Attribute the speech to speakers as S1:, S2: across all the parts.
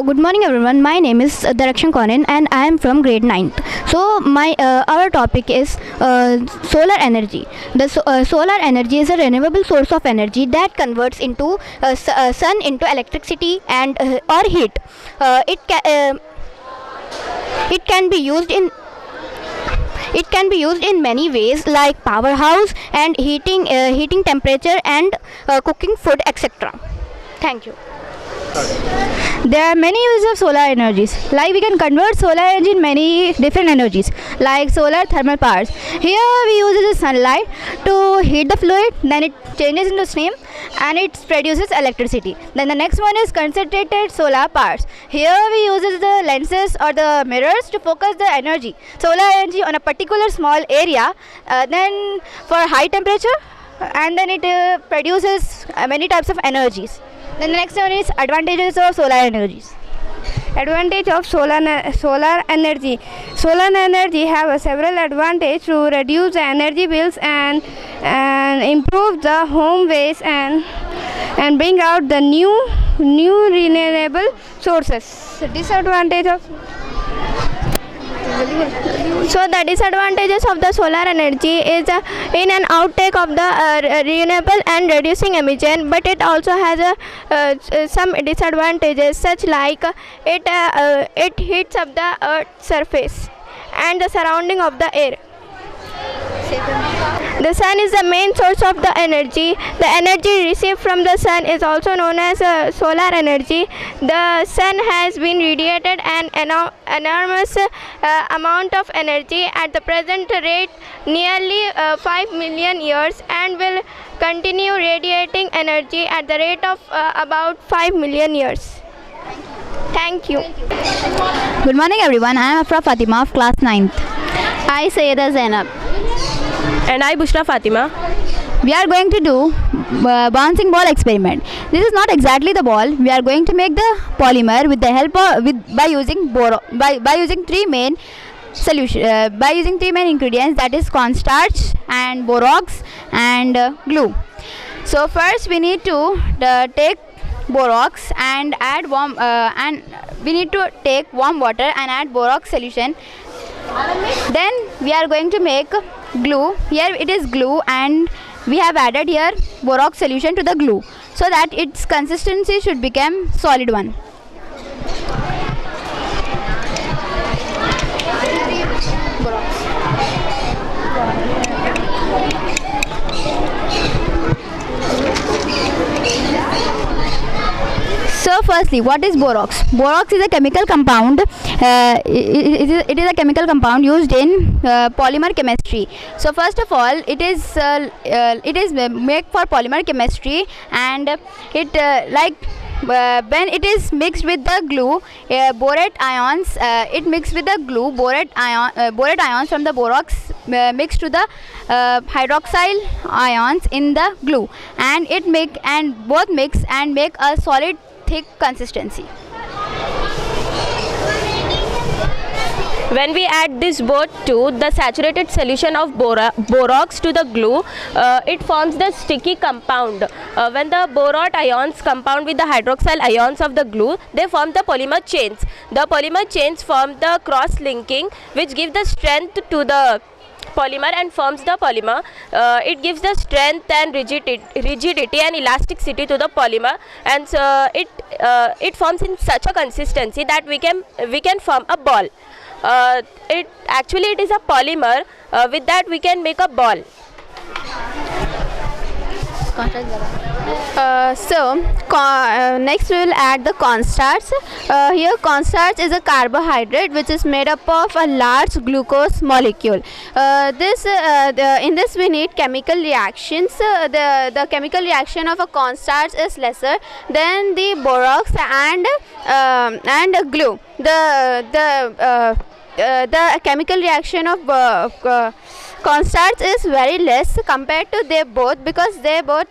S1: good morning everyone. My name is Darakshan Conan and I am from grade 9th. So my our topic is solar energy. Solar energy is a renewable source of energy that converts into sun into electricity and or heat. It can be used in many ways like powerhouse and heating temperature and cooking food, etc. Thank you.
S2: There are many uses of solar energies. Like we can convert solar energy in many different energies, like solar thermal powers. Here we use the sunlight to heat the fluid, then it changes into steam and it produces electricity. Then the next one is concentrated solar powers. Here we use the lenses or the mirrors to focus the energy, solar energy on a particular small area, then for high temperature, and then it produces many types of energies. Then the next one is advantages of solar energies. Advantage of solar energy. Solar energy have several advantages to reduce the energy bills and improve the home waste and bring out the new renewable sources. Disadvantage of the disadvantages of the solar energy is in an outtake of the renewable and reducing emission, but it also has some disadvantages such like it heats up the earth's surface and the surrounding of the air. The sun is the main source of the energy. The energy received from the sun is also known as solar energy. The sun has been radiated an enormous amount of energy at the present rate, nearly 5 million years, and will continue radiating energy at the rate of about 5 million years. Thank you.
S1: Good morning everyone. I am Afra Fatima of class 9th.
S3: I Sayyida Zainab.
S4: And I Bushra Fatima.
S1: We are going to do bouncing ball experiment. This is not exactly the ball. We are going to make the polymer with the help of by using three main ingredients, that is cornstarch and borax and glue. So first we need to take borax and add warm water and add borax solution. Then we are going to make glue. Here it is glue and we have added here borax solution to the glue so that its consistency should become solid one. So firstly, what is borax? Borax is a chemical compound. It is a chemical compound used in polymer chemistry. So first of all, it is made for polymer chemistry, and when it is mixed with the glue, borate ions, borate ions from the borax mixed to the hydroxyl ions in the glue, and both mix and make a solid thick consistency.
S4: When we add this both to the saturated solution of borax to the glue, it forms the sticky compound. When the borate ions compound with the hydroxyl ions of the glue, they form the polymer chains. The polymer chains form the cross-linking, which give the strength to the polymer and forms the polymer. It gives the strength and rigidity and elasticity to the polymer, and so it forms in such a consistency that we can form a ball. It is a polymer. With that we can make a ball.
S3: Next we will add the cornstarch. Here cornstarch is a carbohydrate which is made up of a large glucose molecule. In this we need chemical reactions. The chemical reaction of a cornstarch is lesser than the borax and glue. The chemical reaction of cornstarch is very less compared to they both, because they both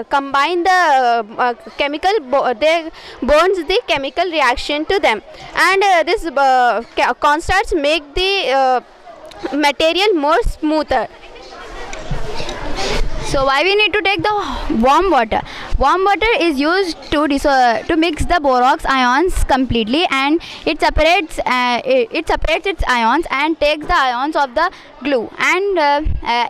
S3: combine the they bonds the chemical reaction to them, and this cornstarch make the material more smoother.
S2: So why we need to take the warm water? Warm water is used to mix the borax ions completely, and it separates its ions and takes the ions of the glue, and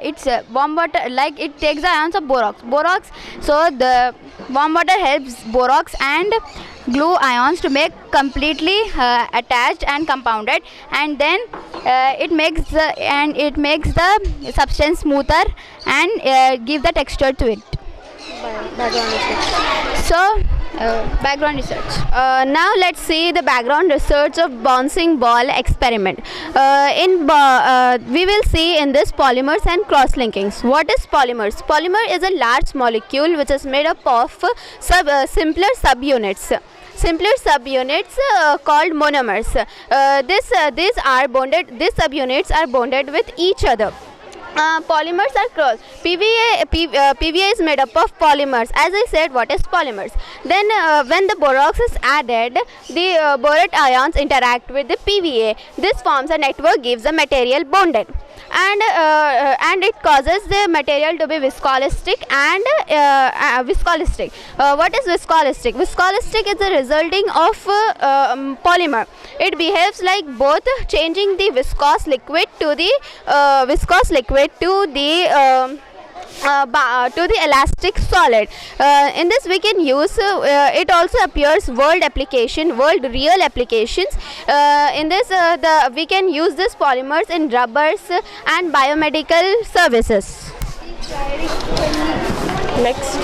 S2: it's warm water, like it takes the ions of borax. So the warm water helps borax and glue ions to make completely attached and compounded, and then it makes the substance smoother and give the texture to it. So background research.
S3: Now let's see the background research of bouncing ball experiment. We will see in this polymers and cross-linkings. What is polymers? Polymer is a large molecule which is made up of simpler subunits. Simpler subunits called monomers. These subunits are bonded with each other. Polymers are cross. PVA is made up of polymers. As I said, what is polymers? Then when the borax is added, the borate ions interact with the PVA. This forms a network, gives the material bonded, and it causes the material to be viscoelastic and viscoelastic. What is viscoelastic? Viscoelastic is the resulting of polymer. It behaves like both, changing the viscous liquid to the elastic solid. In this we can use it also appears world real applications. In this we can use this polymers in rubbers and biomedical services.
S4: Next.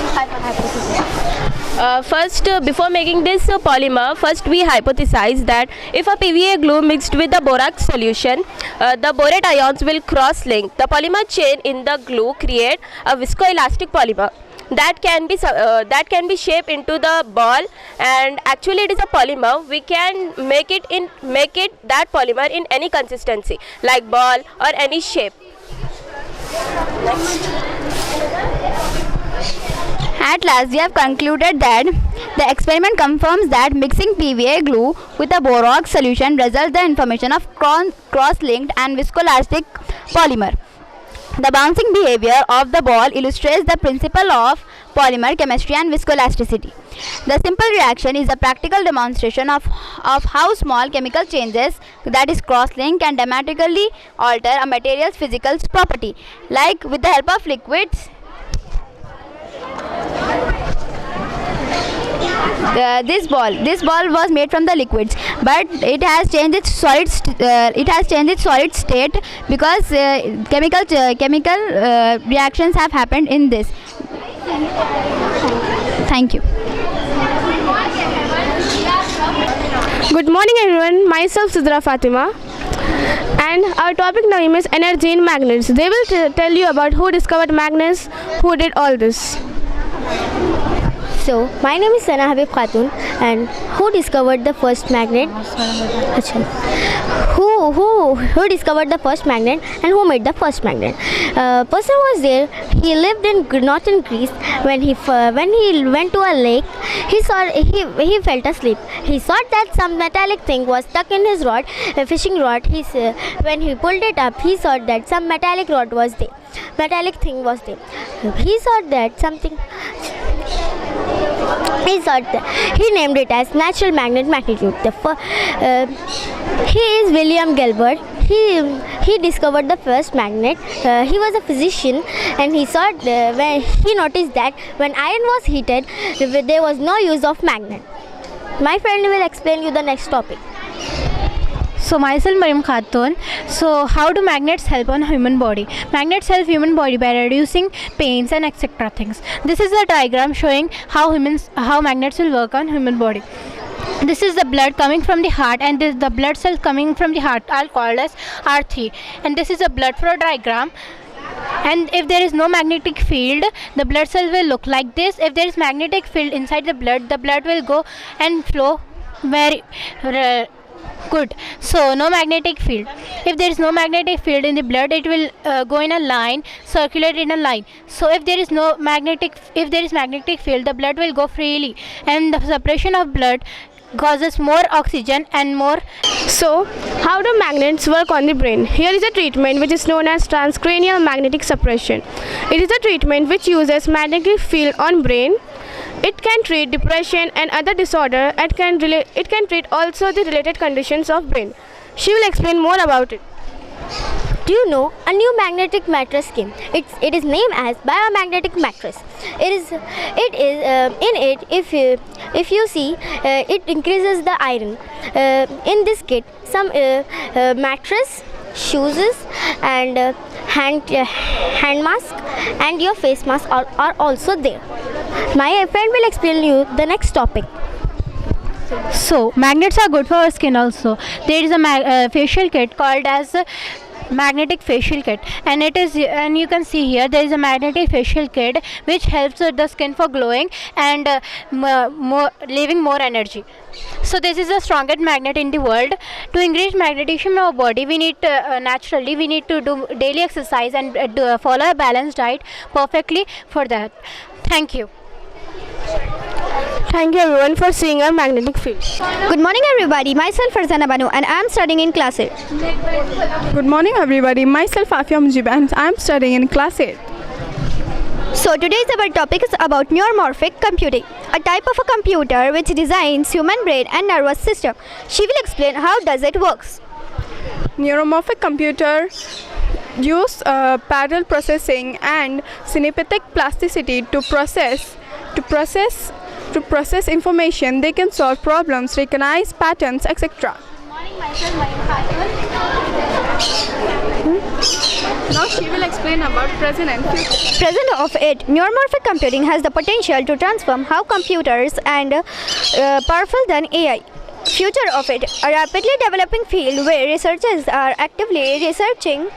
S4: Before making this polymer, first we hypothesize that if a PVA glue mixed with the borax solution, the borate ions will cross-link. The polymer chain in the glue create a viscoelastic polymer that can be shaped into the ball, and actually it is a polymer. We can make it that polymer in any consistency, like ball or any shape.
S2: At last, we have concluded that the experiment confirms that mixing PVA glue with a borax solution results the information of cross-linked and viscoelastic polymer. The bouncing behavior of the ball illustrates the principle of polymer chemistry and viscoelasticity. The simple reaction is a practical demonstration of how small chemical changes, that is cross-link, can dramatically alter a material's physical property. Like with the help of liquids, this ball was made from the liquids, but it has changed its solid state because chemical reactions have happened in this. Thank you.
S5: Good morning everyone, myself Sidra Fatima, and our topic name is energy in magnets. They will tell you about who discovered magnets, who did all this.
S6: So, my name is Sana Habib Khatun, and who discovered the first magnet? Who discovered the first magnet and who made the first magnet? Person was there. He lived in northern Greece. When he went to a lake, he felt asleep. He saw that some metallic thing was stuck in his rod, a fishing rod. When he pulled it up, he saw that some metallic rod was there. Metallic thing was there. He saw that something. He named it as natural magnet magnitude. He is William Gilbert. He discovered the first magnet. He was a physician, and when he noticed that when iron was heated, there was no use of magnet. My friend will explain you the next topic.
S1: So myself Mariam Khatun. So how do magnets help on human body? Magnets help human body by reducing pains and etc. things. This is a diagram showing how magnets will work on human body. This is the blood coming from the heart, and this the blood cells coming from the heart are called as artery. And this is a blood flow diagram. And if there is no magnetic field, the blood cell will look like this. If there is magnetic field inside the blood will go and flow very good. So no magnetic field. If there is no magnetic field in the blood, it will go in a line, circulate in a line. So if there is magnetic field, the blood will go freely, and the separation of blood causes more oxygen and more.
S5: So, how do magnets work on the brain? Here is a treatment which is known as transcranial magnetic suppression. It is a treatment which uses magnetic field on brain. It can treat depression and other disorder. It can treat also the related conditions of brain. She will explain more about it.
S6: Do you know a new magnetic mattress came? It is named as biomagnetic mattress. It is in it, if you see, it increases the iron. In this kit, some mattress, shoes, and hand mask and your face mask are also there. My friend will explain you the next topic.
S1: So magnets are good for our skin also. There is a facial kit called as magnetic facial kit, and you can see here there is a magnetic facial kit which helps the skin for glowing and leaving more energy. So this is the strongest magnet in the world. To increase magnetism in our body, we need to do daily exercise and follow a balanced diet perfectly for that. Thank you.
S5: Thank you everyone for seeing our magnetic field.
S2: Good morning everybody, myself Farzana Banu and I am studying in class 8.
S7: Good morning everybody, myself Afia Mujib and I am studying in class 8.
S2: So today's our topic is about neuromorphic computing, a type of a computer which designs human brain and nervous system. She will explain how does it works.
S7: Neuromorphic computer use parallel processing and synaptic plasticity to process information. They can solve problems, recognize patterns, etc. Now she will explain about present and future.
S2: Present of it, neuromorphic computing has the potential to transform how computers and powerful than AI. Future of it, a rapidly developing field where researchers are actively researching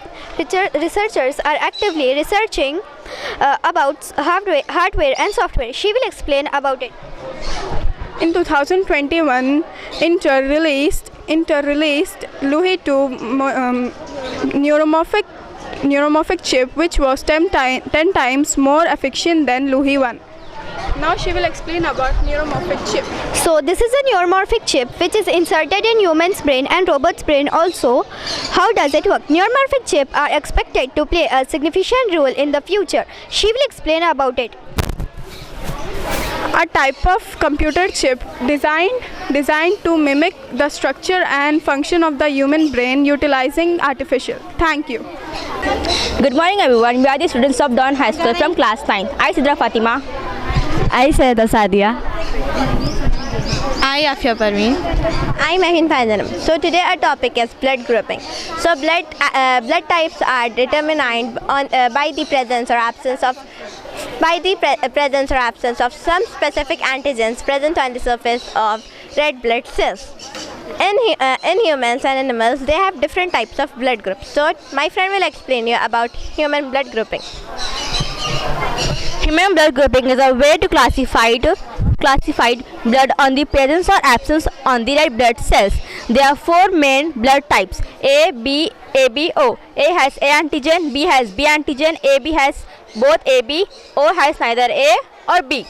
S2: about hardware and software. She will explain about it.
S7: In 2021, Intel released Luhi 2 neuromorphic chip, which was 10 times more efficient than Luhi 1. Now she will explain about neuromorphic chip.
S2: So this is a neuromorphic chip which is inserted in human's brain and robot's brain also. How does it work? Neuromorphic chips are expected to play a significant role in the future. She will explain about it.
S7: A type of computer chip designed to mimic the structure and function of the human brain utilizing artificial. Thank you.
S8: Good morning everyone. We are the students of Dawn High School from class 9. I Sidra Fatima.
S9: I Sayeda Sadia.
S10: I Afia Parveen.
S3: I Mahin Faizanam. So today our topic is blood grouping. So blood types are determined by the presence or absence of some specific antigens present on the surface of red blood cells. In humans and animals, they have different types of blood groups. So my friend will explain you about human blood grouping.
S8: Human blood grouping is a way to classified blood on the presence or absence on the red blood cells. There are 4 main blood types: A, B, O. A has A antigen, B has B antigen, AB has both AB, O has neither A or B.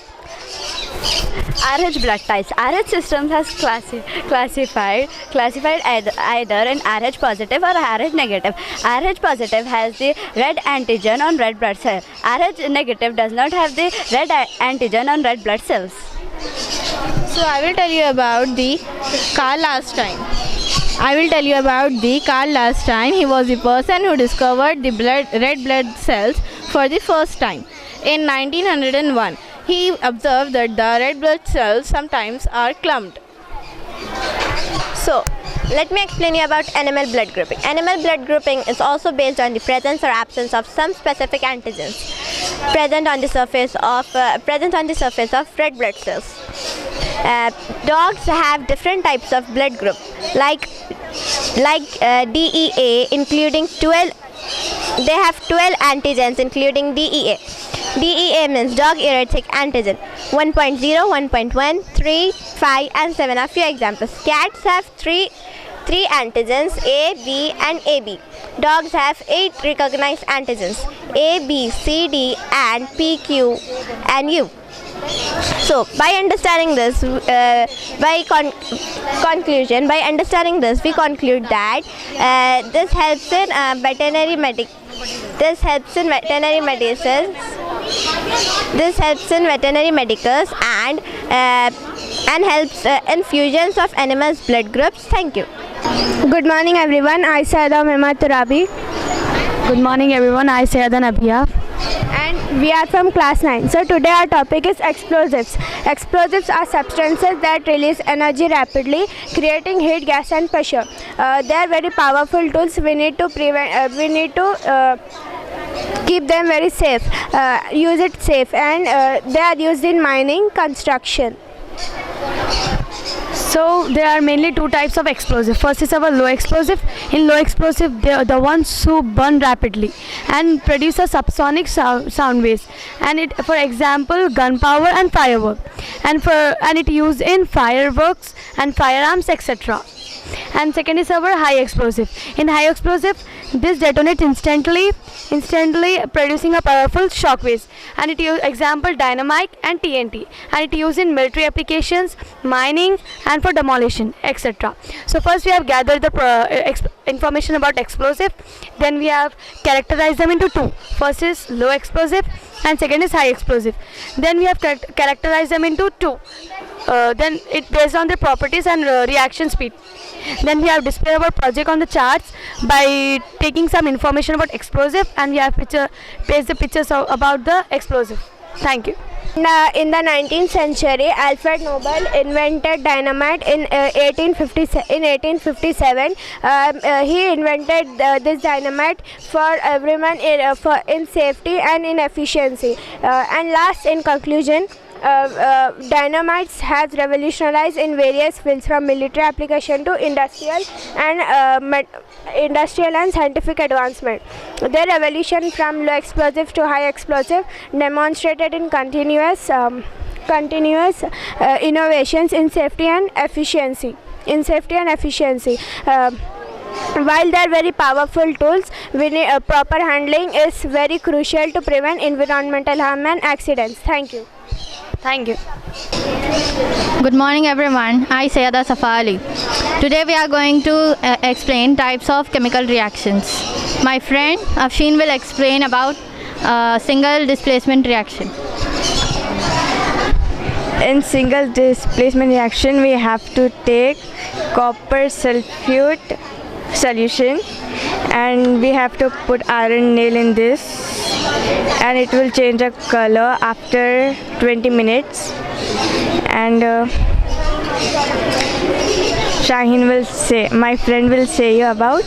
S9: RH blood types. RH systems has classified either in RH positive or RH negative. RH positive has the red antigen on red blood cell. RH negative does not have the red antigen on red blood cells.
S10: So I will tell you about the Carl Landstein. He was the person who discovered the red blood cells for the first time. In 1901, he observed that the red blood cells sometimes are clumped.
S3: So let me explain you about animal blood grouping. Animal blood grouping is also based on the presence or absence of some specific antigens present on the surface of red blood cells. Dogs have different types of blood group, like DEA, including 12. They have 12 antigens, including DEA. DEA means dog erotic antigen. 1.0, 1.1, 3, 5, and 7 are few examples. Cats have three antigens, A, B, and AB. Dogs have 8 recognized antigens, A, B, C, D, and P, Q, and U. So by understanding this, conclusion, by understanding this, we conclude that this helps in veterinary medicine. This helps in veterinary medicines. This helps in veterinary medicals and helps in fusions of animals' blood groups. Thank you.
S5: Good morning everyone, I Sayada Mehmet Turabi.
S2: Good morning everyone, I Sayada Nabia.
S5: And we are from class 9. So today our topic is explosives. Explosives are substances that release energy rapidly, creating heat, gas and pressure. They are very powerful tools. We need to keep them very safe, use it safe, and they are used in mining, construction.
S2: So there are mainly two types of explosive. First is our low explosive. In low explosive, they are the ones who burn rapidly and produce a subsonic sound waves. And it, for example, gunpowder and firework. And it used in fireworks and firearms, etc. And second is our high explosive. In high explosive, this detonates instantly producing a powerful shock waves. And it use example dynamite and TNT. And it used in military applications, mining and for demolition, etc. So first we have gathered the information about explosive. Then we have characterized them into two. First is low explosive and second is high explosive. Then we have characterized them into two. Then it based on their properties and reaction speed. Then we have displayed our project on the charts by taking some information about explosive, and we have paste the pictures about the explosive. Thank you.
S5: In the 19th century, Alfred Nobel invented dynamite in 1857. He invented this dynamite for everyone in safety and in efficiency. And last, in conclusion, dynamites has revolutionized in various fields from military application to industrial and scientific advancement. Their evolution from low explosive to high explosive demonstrated in continuous innovations in safety and efficiency. While they are very powerful tools, proper handling is very crucial to prevent environmental harm and accidents. Thank you.
S2: Thank you.
S1: Good morning everyone, I Sayada Safali. Today we are going to explain types of chemical reactions. My friend Afshin will explain about single displacement reaction.
S11: In single displacement reaction, we have to take copper sulfate solution and we have to put iron nail in this, and it will change a color after 20 minutes. And Shaheen will say, my friend will say you about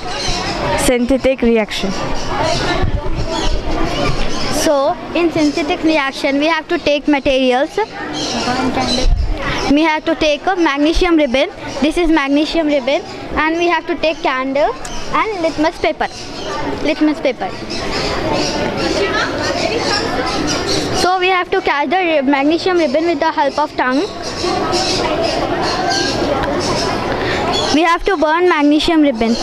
S11: synthetic reaction.
S1: So in synthetic reaction we have to take materials. We have to take a magnesium ribbon. This is magnesium ribbon, and we have to take candle and litmus paper. So we have to catch the magnesium ribbon with the help of tongue. We have to burn magnesium ribbon.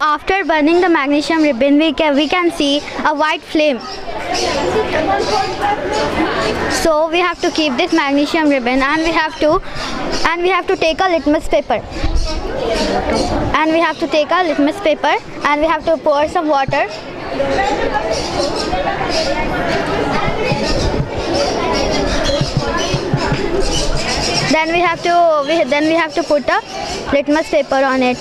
S1: After burning the magnesium ribbon, we can see a white flame. So we have to keep this magnesium ribbon, and we have to take a litmus paper. And we have to take a litmus paper, and we have to pour some water. Then we have to put a litmus paper on it.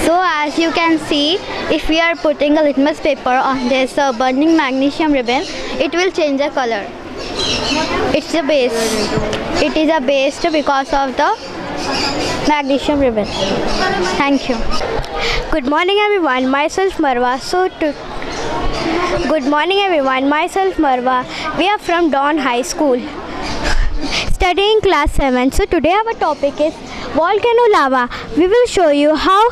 S1: So as you can see,
S6: If we are putting a litmus paper on this burning magnesium ribbon, it will change the color. It's a base. It is a base because of the magnesium ribbon. Thank you.
S12: Good morning everyone, myself Marwa. Good morning everyone, myself Marwa. We are from Dawn High School, studying class 7. So today our topic is volcano lava. We will show you how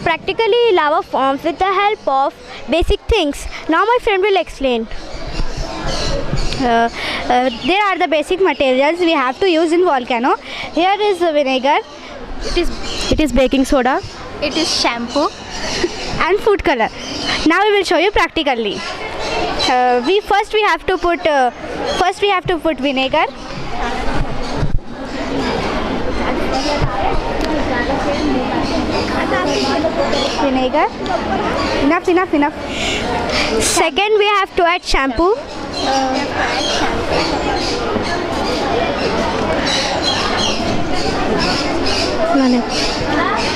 S12: practically lava forms with the help of basic things. Now my friend will explain. There are the basic materials we have to use in volcano. Here is vinegar. It is baking soda. It is shampoo and food color. Now we will show you practically. We have to put vinegar. Enough. Second, we have to add shampoo.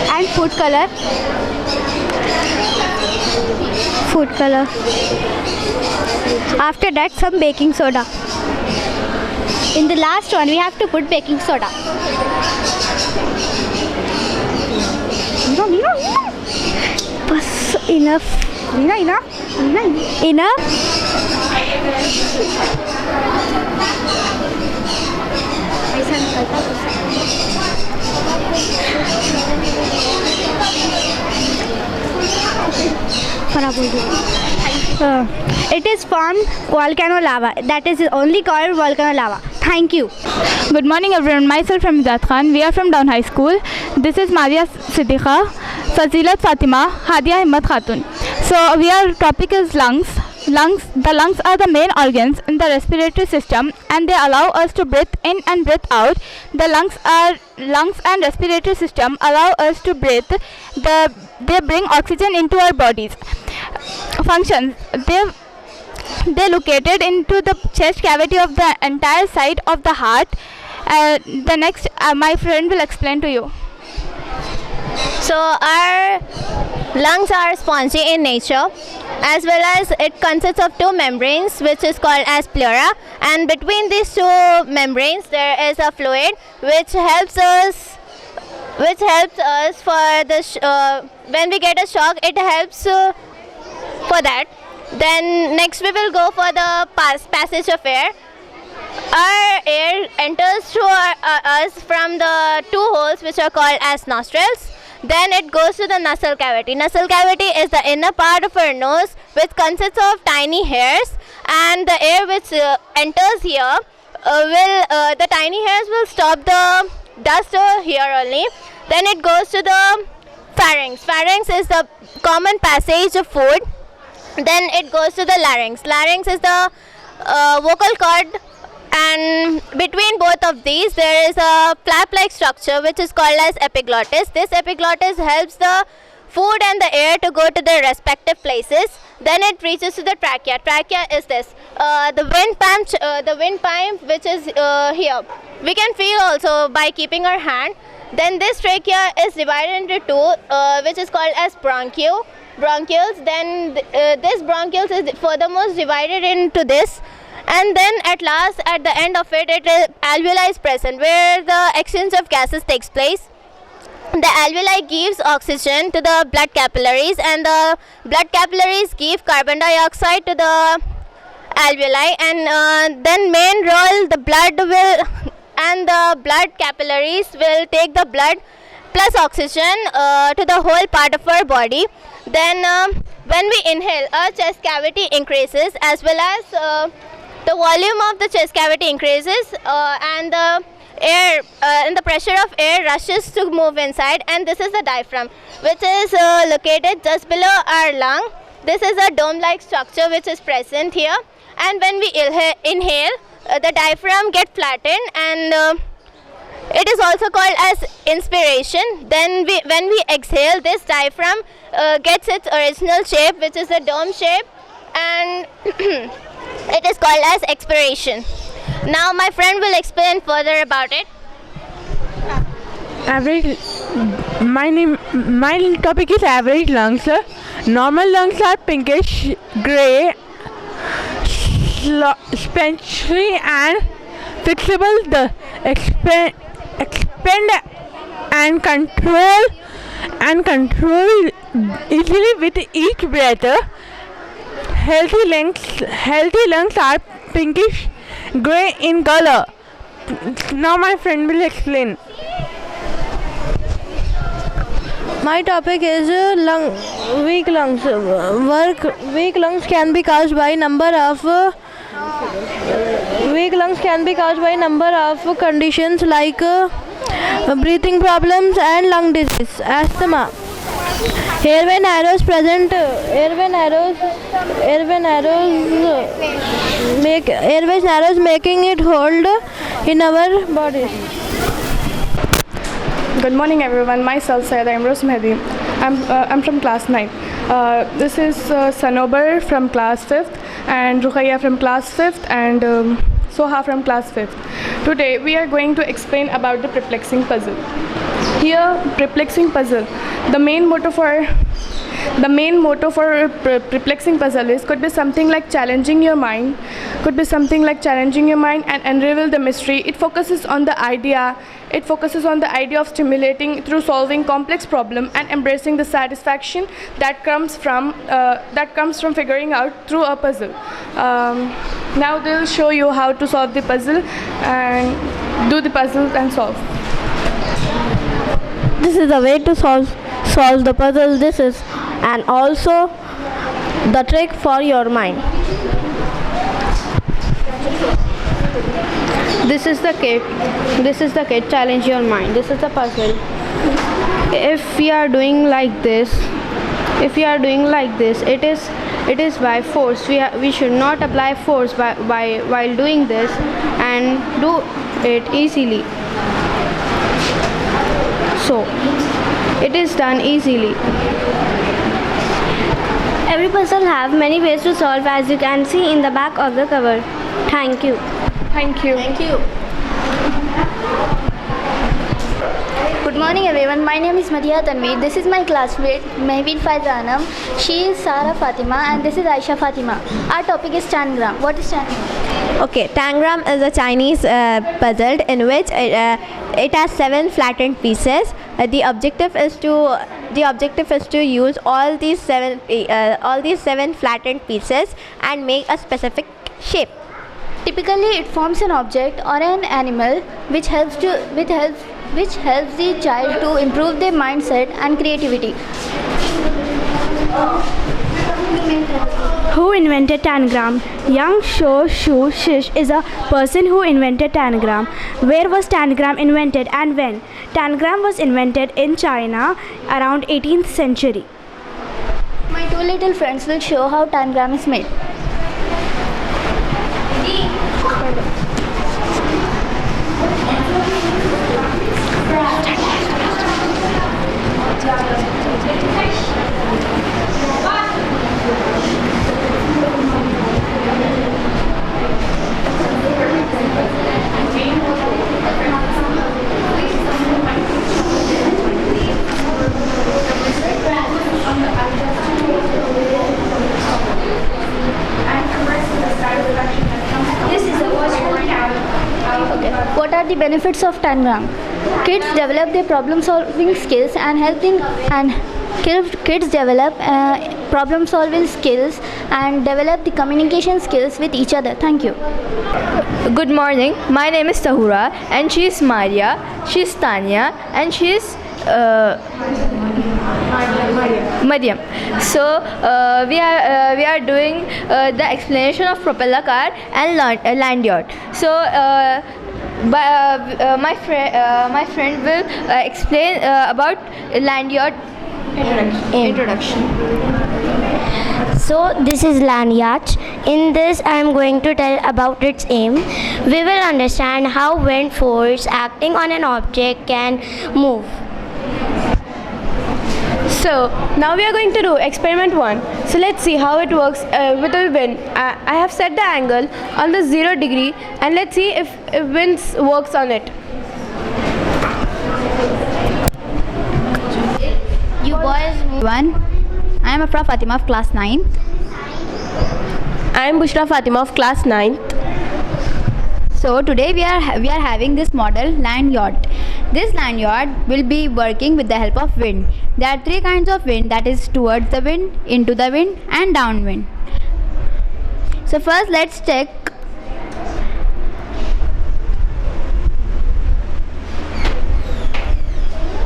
S12: And food color. After that, some baking soda. In the last one, we have to put baking soda. Enough. It is formed volcano lava. That is only called volcano lava. Thank you.
S2: Good morning everyone, myself from Imdad Khan. We are from Dawn High School. This is Maria Siddiqa, Fazilat Fatima, Hadia Himmat Khatun. So our topic is lungs. The lungs are the main organs in the respiratory system and they allow us to breathe in and breathe out. The lungs and respiratory system allow us to breathe. They bring oxygen into our bodies. Functions. They located into the chest cavity of the entire side of the heart. The next my friend will explain to you.
S3: So our lungs are spongy in nature, as well as it consists of two membranes, which is called as pleura, and between these two membranes there is a fluid which helps us for the when we get a shock. It helps for that. Then next we will go for the passage of air. Our air enters through us from the two holes which are called as nostrils. Then it goes to the nasal cavity. Nasal cavity is the inner part of our nose, which consists of tiny hairs, and the air which enters here the tiny hairs will stop the dust here only. Then it goes to the pharynx. Pharynx is the common passage of food. Then it goes to the larynx. Larynx is the vocal cord, and between both of these there is a flap-like structure which is called as epiglottis. This epiglottis helps the food and the air to go to their respective places. Then it reaches to the trachea. Trachea is this, the windpipe which is here. We can feel also by keeping our hand. Then this trachea is divided into two, which is called as bronchioles. Then this bronchioles is furthermore divided into this, and then at last at the end of it alveoli is present, where the exchange of gases takes place. The alveoli gives oxygen to the blood capillaries, and the blood capillaries give carbon dioxide to the alveoli, and then main role the blood capillaries will take the blood plus oxygen to the whole part of our body. Then when we inhale, our chest cavity increases, as well as the volume of the chest cavity increases, and the air and the pressure of air rushes to move inside, and this is the diaphragm, which is located just below our lung. This is a dome-like structure which is present here, and when we inhale, the diaphragm gets flattened, and it is also called as inspiration. Then when we exhale, this diaphragm gets its original shape, which is a dome shape, and it is called as expiration. Now my friend will explain further about it.
S13: My topic is average lungs. Normal lungs are pinkish gray, spongy and flexible. The expand and control easily with each breath. Healthy lungs are pinkish gray in color. Now my friend will explain.
S14: My topic is weak lungs. Weak lungs can be caused by number of conditions like breathing problems and lung disease, asthma. Airway narrows making it hold in our bodies.
S5: Good morning, everyone. Myself, Syed Imroz Mehdi. I'm from class 9. This is Sanobar from class 5th, and Rukhaya from class 5th, and Soha from class 5th. Today, we are going to explain about the perplexing puzzle. Here, perplexing puzzle. The main motto for perplexing puzzle is could be something like challenging your mind and unravel the mystery. It focuses on the idea of stimulating through solving complex problem and embracing the satisfaction that comes from figuring out through a puzzle. Now they'll show you how to solve the puzzle and do the puzzle and solve.
S14: This is the way to solve the puzzle. This is and also the trick for your mind.
S12: This is the kit. Challenge your mind. This is the puzzle. If we are doing like this, it is by force. We should not apply force while doing this and do it easily. So it is done easily.
S6: Every puzzle have many ways to solve, as you can see in the back of the cover. Thank you.
S5: Thank you.
S1: Good morning, everyone. My name is Madhiya Tanveer. This is my classmate Mehbin Faizanam. She is Sara Fatima, and this is Aisha Fatima. Our topic is tangram. What is tangram?
S8: Okay, tangram is a Chinese puzzle in which it has 7 flattened pieces. The objective is to use all these seven flattened pieces and make a specific shape.
S1: Typically, it forms an object or an animal which helps the child to improve their mindset and creativity.
S12: Who invented tangram? Yang Shou Shu Shish is a person who invented tangram. Where was tangram invented and when? Tangram was invented in China around 18th century.
S1: My two little friends will show how tangram is made. What are the benefits of tangram? Kids develop their problem-solving skills and develop the communication skills with each other. Thank you.
S9: Good morning. My name is Tahura, and she is Maria. She is Tanya, and she is Mariam. So we are doing the explanation of propeller car and land yacht. So my friend will explain about land yacht introduction.
S6: So this is land yacht. In this I am going to tell about its aim. We will understand how wind force acting on an object can move.
S5: So now we are going to do experiment 1. So let's see how it works with the wind. I have set the angle on the 0 degree, and let's see if wind works on it.
S1: Everyone, I am Afra Fatima of class 9.
S4: I am Bushra Fatima of class 9th.
S1: So today we are having this model land yacht. This land yacht will be working with the help of wind. There are three kinds of wind, that is towards the wind, into the wind and downwind. So first let's check.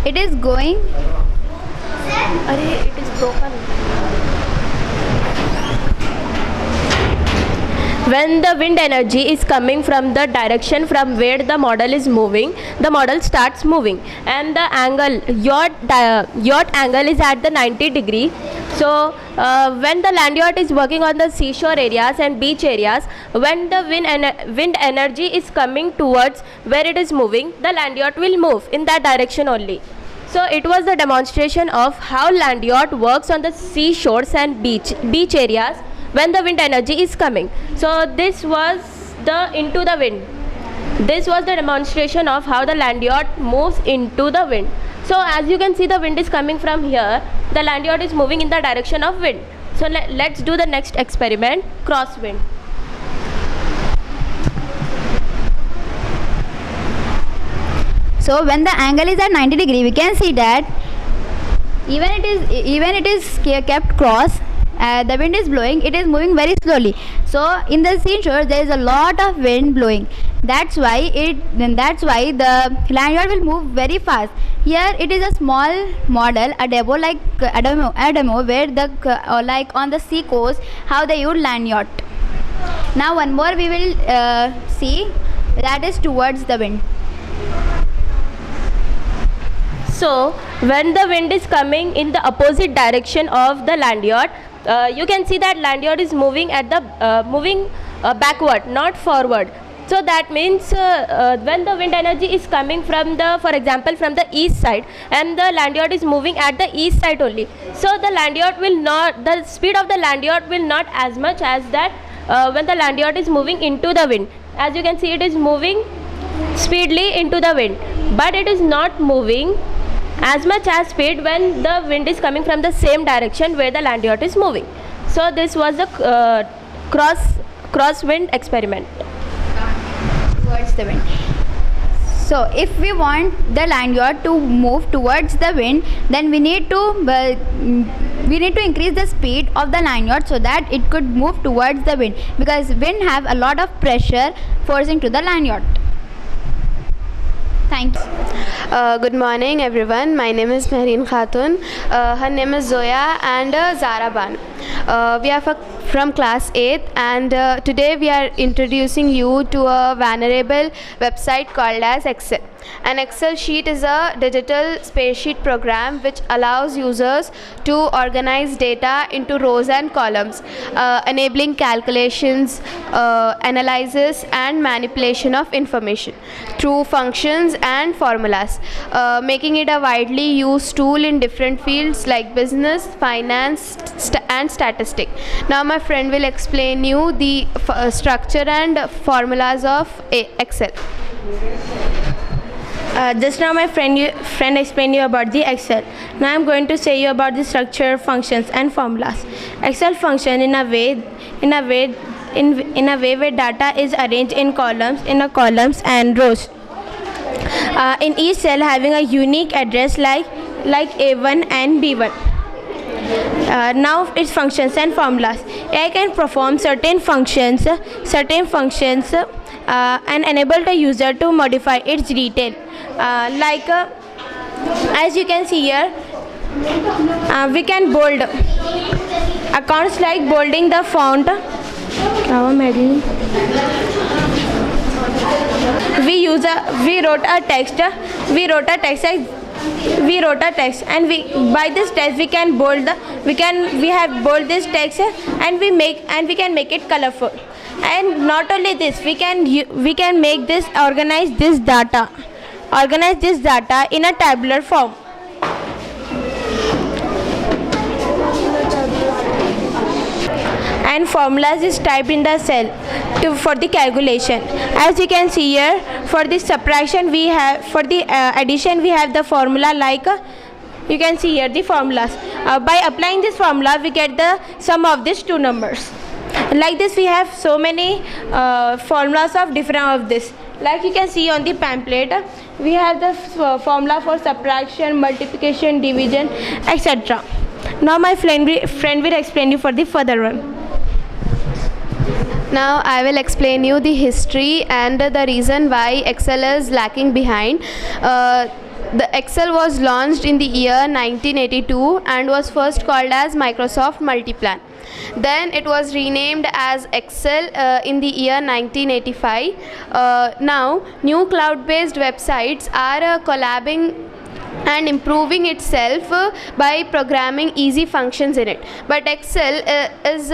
S1: It is going.
S4: It is broken. When the wind energy is coming from the direction from where the model is moving, the model starts moving, and the angle yacht angle is at the 90 degree. So when the land yacht is working on the seashore areas and beach areas, when the wind energy is coming towards where it is moving, the land yacht will move in that direction only. So it was the demonstration of how land yacht works on the seashores and beach areas when the wind energy is coming. So this was the into the wind. This was the demonstration of how the land yacht moves into the wind. So as you can see, the wind is coming from here. The land yacht is moving in the direction of wind. So let's do the next experiment, crosswind.
S1: So when the angle is at 90 degree, we can see that even it is kept cross, the wind is blowing, it is moving very slowly. So in the seashore there is a lot of wind blowing. That's why the land yacht will move very fast. Here it is a small model, a demo where the like on the sea coast how they use land yacht. Now one more we will see, that is towards the wind.
S4: So when the wind is coming in the opposite direction of the land yacht, you can see that land yacht is moving at the backward, not forward. So that means when the wind energy is coming from for example from the east side, and the land yacht is moving at the east side only. So the speed of the land yacht will not as much as that when the land yacht is moving into the wind. As you can see, it is moving speedily into the wind, but it is not moving as much as speed when the wind is coming from the same direction where the land yacht is moving. So this was the crosswind experiment.
S1: Towards the wind. So if we want the land yacht to move towards the wind, then we need to increase the speed of the land yacht so that it could move towards the wind, because wind have a lot of pressure forcing to the land yacht. Thank you.
S15: Good morning everyone. My name is Mehreen Khatun. Her name is Zoya and Zara Ban. We are from class 8, and today we are introducing you to a venerable website called as Excel. An Excel sheet is a digital spreadsheet program which allows users to organize data into rows and columns, enabling calculations, analysis and manipulation of information through functions and formulas, making it a widely used tool in different fields like business, finance and statistics. Now my friend will explain you the structure and formulas of Excel.
S14: Just now my friend explained you about the Excel. Now I am going to say you about the structure, functions and formulas. Excel function in a way where data is arranged in columns and rows. In each cell having a unique address like A1 and B1. Now its functions and formulas. AI can perform certain functions and enable the user to modify its detail. As you can see here, we can bold accounts like bolding the font. We wrote a text and by this text we can bold this text and we can make it colorful. And not only this, we can make this organize this data in a tabular form. And formulas is typed in the cell for the calculation. As you can see here, for the subtraction we have, for the addition we have the formula like You can see here the formulas. By applying this formula, we get the sum of these two numbers. Like this, we have so many formulas of different of this. Like you can see on the pamphlet, we have the formula for subtraction, multiplication, division, etc. Now my friend will explain you for the further one.
S15: Now I will explain you the history and the reason why Excel is lacking behind. The Excel was launched in the year 1982 and was first called as Microsoft Multiplan. Then it was renamed as Excel in the year 1985. Now new cloud-based websites are collabing and improving itself by programming easy functions in it. But Excel is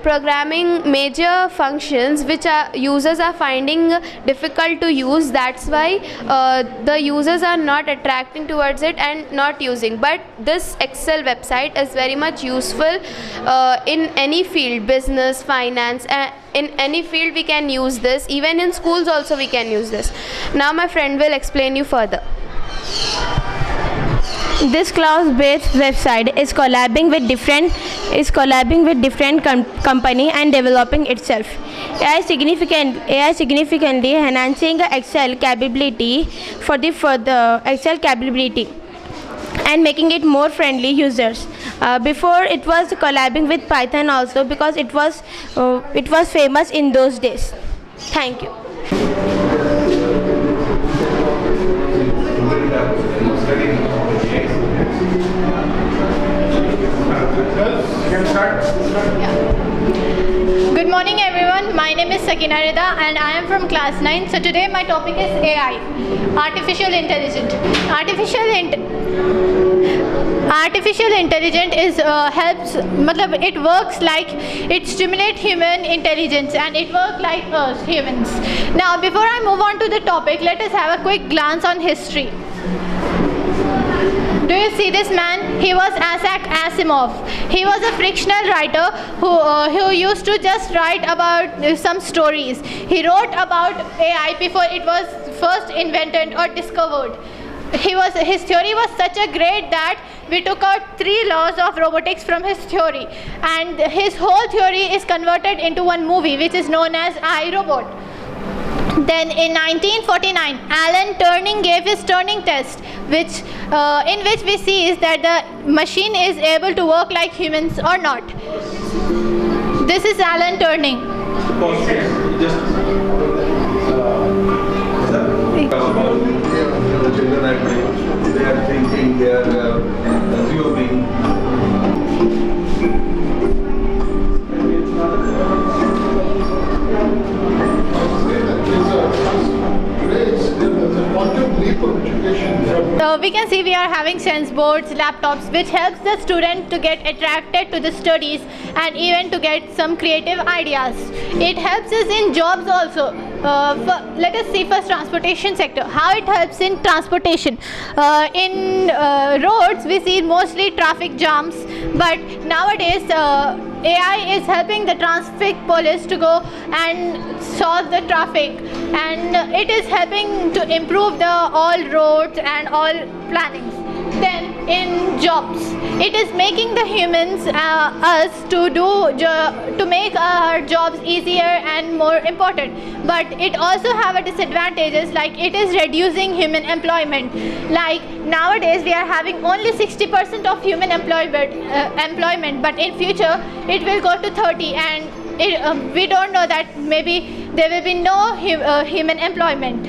S15: programming major functions which users are finding difficult to use. That's why the users are not attracting towards it and not using. But this Excel website is very much useful in any field, business, finance, in any field we can use this. Even in schools also we can use this. Now my friend will explain you further.
S14: This cloud-based website is collabing with different company and developing itself. AI significantly enhancing Excel capability for the Excel capability and making it more friendly users. Before it was collabing with Python also, because it was famous in those days. Thank you.
S12: Good morning everyone, my name is Sakina Rida and I am from class 9. So today my topic is AI, Artificial Intelligence. Artificial intelligence is it works like it stimulates human intelligence and it works like us humans. Now before I move on to the topic, let us have a quick glance on history. Do you see this man? He was Isaac Asimov. He was a fictional writer who used to just write about some stories. He wrote about AI before it was first invented or discovered. His theory was such a great that we took out 3 laws of robotics from his theory, and his whole theory is converted into one movie which is known as I, Robot. Then in 1949, Alan Turing gave his Turing test, in which we see is that the machine is able to work like humans or not. This is Alan Turing.
S16: The children at my they are thinking, they are assuming.
S12: So we can see we are having sense boards, laptops, which helps the student to get attracted to the studies and even to get some creative ideas. It helps us in jobs also. Let us see first transportation sector, how it helps in transportation. In roads we see mostly traffic jams, but nowadays AI is helping the traffic police to go and solve the traffic, and it is helping to improve the all roads and all plannings. Then in jobs, it is making the humans us to make our jobs easier and more important, but it also have a disadvantages, like it is reducing human employment. Like nowadays we are having only 60% of human employment, but in future it will go to 30, and we don't know that maybe there will be no human employment.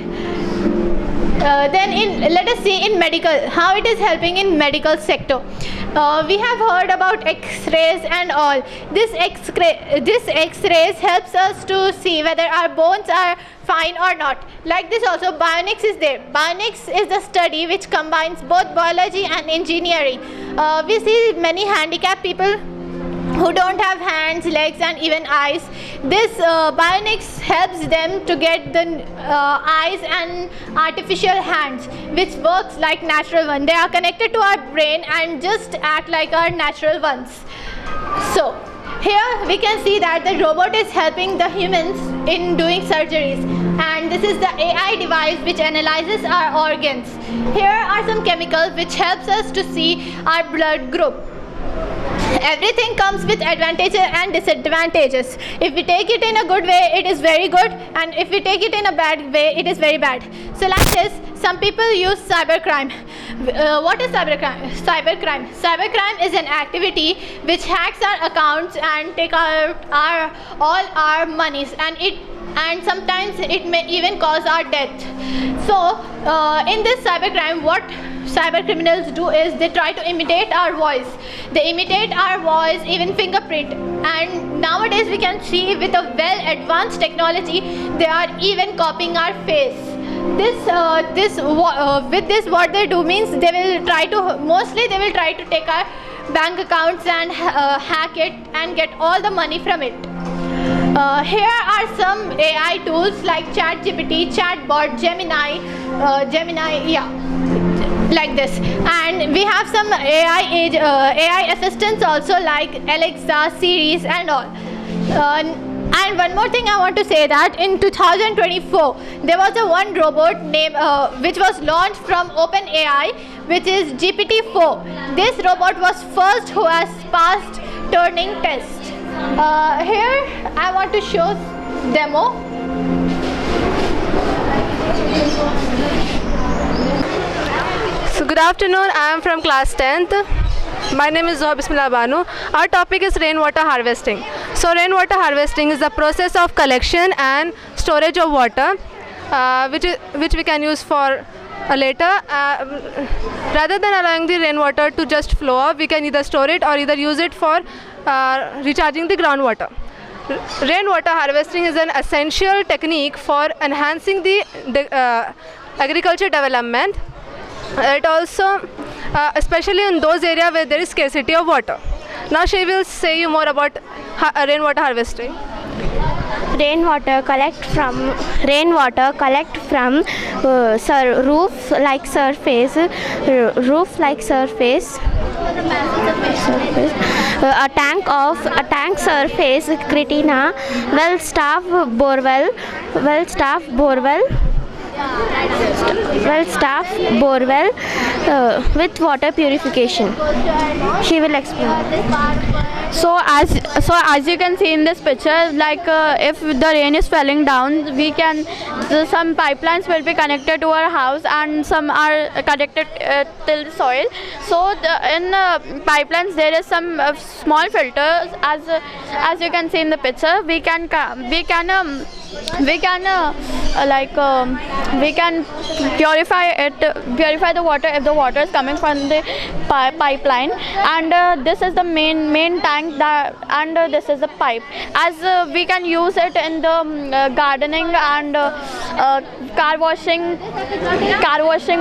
S12: Then let us see in medical, how it is helping in medical sector. We have heard about X-rays and all. This X-rays helps us to see whether our bones are fine or not. Like this also, bionics is there. Bionics is the study which combines both biology and engineering. We see many handicapped people who don't have hands, legs and even eyes. This bionics helps them to get the eyes and artificial hands, which works like natural one. They are connected to our brain and just act like our natural ones. So here we can see that the robot is helping the humans in doing surgeries, and
S17: and this is the AI device which analyzes our organs. Here are some chemicals which helps us to see our blood group. Everything comes with advantages and disadvantages. If we take it in a good way, it is very good, and if we take it in a bad way, it is very bad. So like this, some people use cybercrime. What is cybercrime? Cybercrime is an activity which hacks our accounts and take out all our monies, and sometimes it may even cause our death. So in this cybercrime, what cyber criminals do is they try to imitate our voice. They imitate our voice, even fingerprint. And nowadays we can see with a well advanced technology, they are even copying our face. With this what they do means they will try to take our bank accounts and hack it and get all the money from it. Here are some AI tools like ChatGPT, Chatbot, Gemini, like this. And we have some AI assistants also like Alexa, Siri and all. And one more thing I want to say that in 2024 there was one robot named which was launched from OpenAI, which is GPT-4. This robot was first who has passed Turing test. Here I want to show demo.
S18: So good afternoon, I am from class 10th. My name is Zoha Bismillah Banu. Our topic is rainwater harvesting. So rainwater harvesting is the process of collection and storage of water, which we can use for later. Rather than allowing the rainwater to just flow off, we can either store it or either use it for recharging the groundwater. Rainwater harvesting is an essential technique for enhancing the agriculture development. It also, especially in those areas where there is scarcity of water. Now she will say you more about rainwater harvesting.
S6: Rainwater collect from roof-like surface, a tank surface, cretina, well-staffed borewell with water purification. She will explain.
S2: So as you can see in this picture, like if the rain is falling down, some pipelines will be connected to our house and some are connected till the soil. So in pipelines there is some small filters. As you can see in the picture, we can purify the water if the water is coming from the pipeline, and this is the main tank and this is the pipe. As we can use it in the gardening and car washing,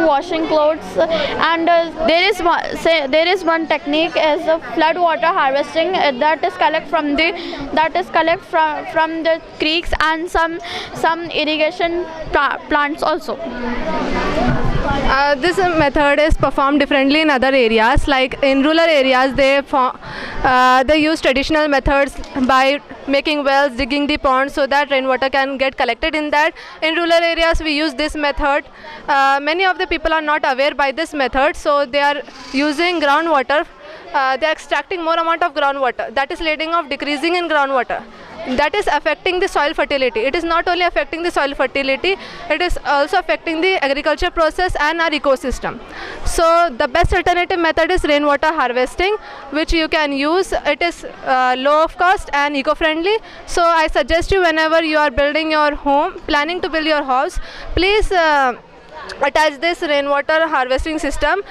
S2: washing clothes, and there is one technique is flood water harvesting that is collect from the creeks and some irrigation plants also.
S18: This method is performed differently in other areas. Like in rural areas, they use traditional methods by making wells, digging the ponds so that rainwater can get collected in that. In rural areas, we use this method. Many of the people are not aware by this method, so they are using groundwater. They are extracting more amount of groundwater. That is leading of decreasing in groundwater. That is affecting the soil fertility. It is not only affecting the soil fertility, it is also affecting the agriculture process and our ecosystem. So the best alternative method is rainwater harvesting, which you can use. It is low of cost and eco-friendly. So I suggest you, whenever you are building your home, planning to build your house, please attach this rainwater harvesting system.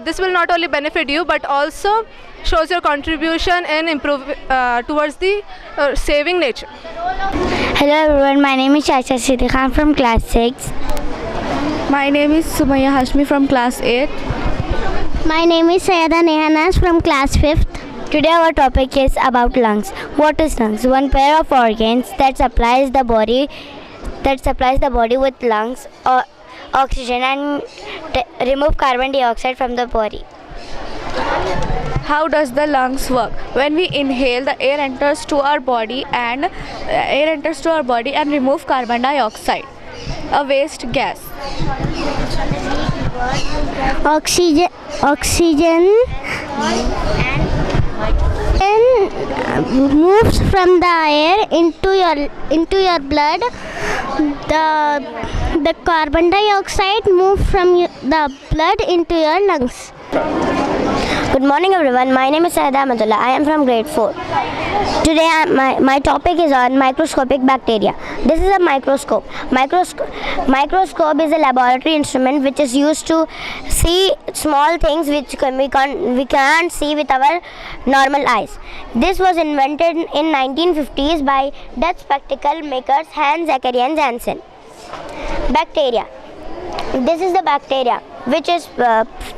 S18: This will not only benefit you but also shows your contribution in towards the saving nature.
S19: Hello everyone, my name is Chacha Siddiq. I'm from class 6.
S20: My name is Sumaya Hashmi from class 8.
S19: My name is Sayada Nehanas from class 5th. Today our topic is about lungs. What is lungs? One pair of organs that supplies the body with lungs or oxygen and remove carbon dioxide from the body.
S20: How does the lungs work? When we inhale, the air enters to our body and remove carbon dioxide. a waste gas.
S19: Oxygen moves from the air into your blood. The carbon dioxide moves from the blood into your lungs. Good morning everyone, my name is Saida Ahmadullah. I am from grade 4. Today my topic is on microscopic bacteria. This is a microscope. Microscope is a laboratory instrument which is used to see small things which we can't see with our normal eyes. This was invented in 1950s by Dutch spectacle makers Hans Zacharias Janssen. Bacteria. This is the bacteria which is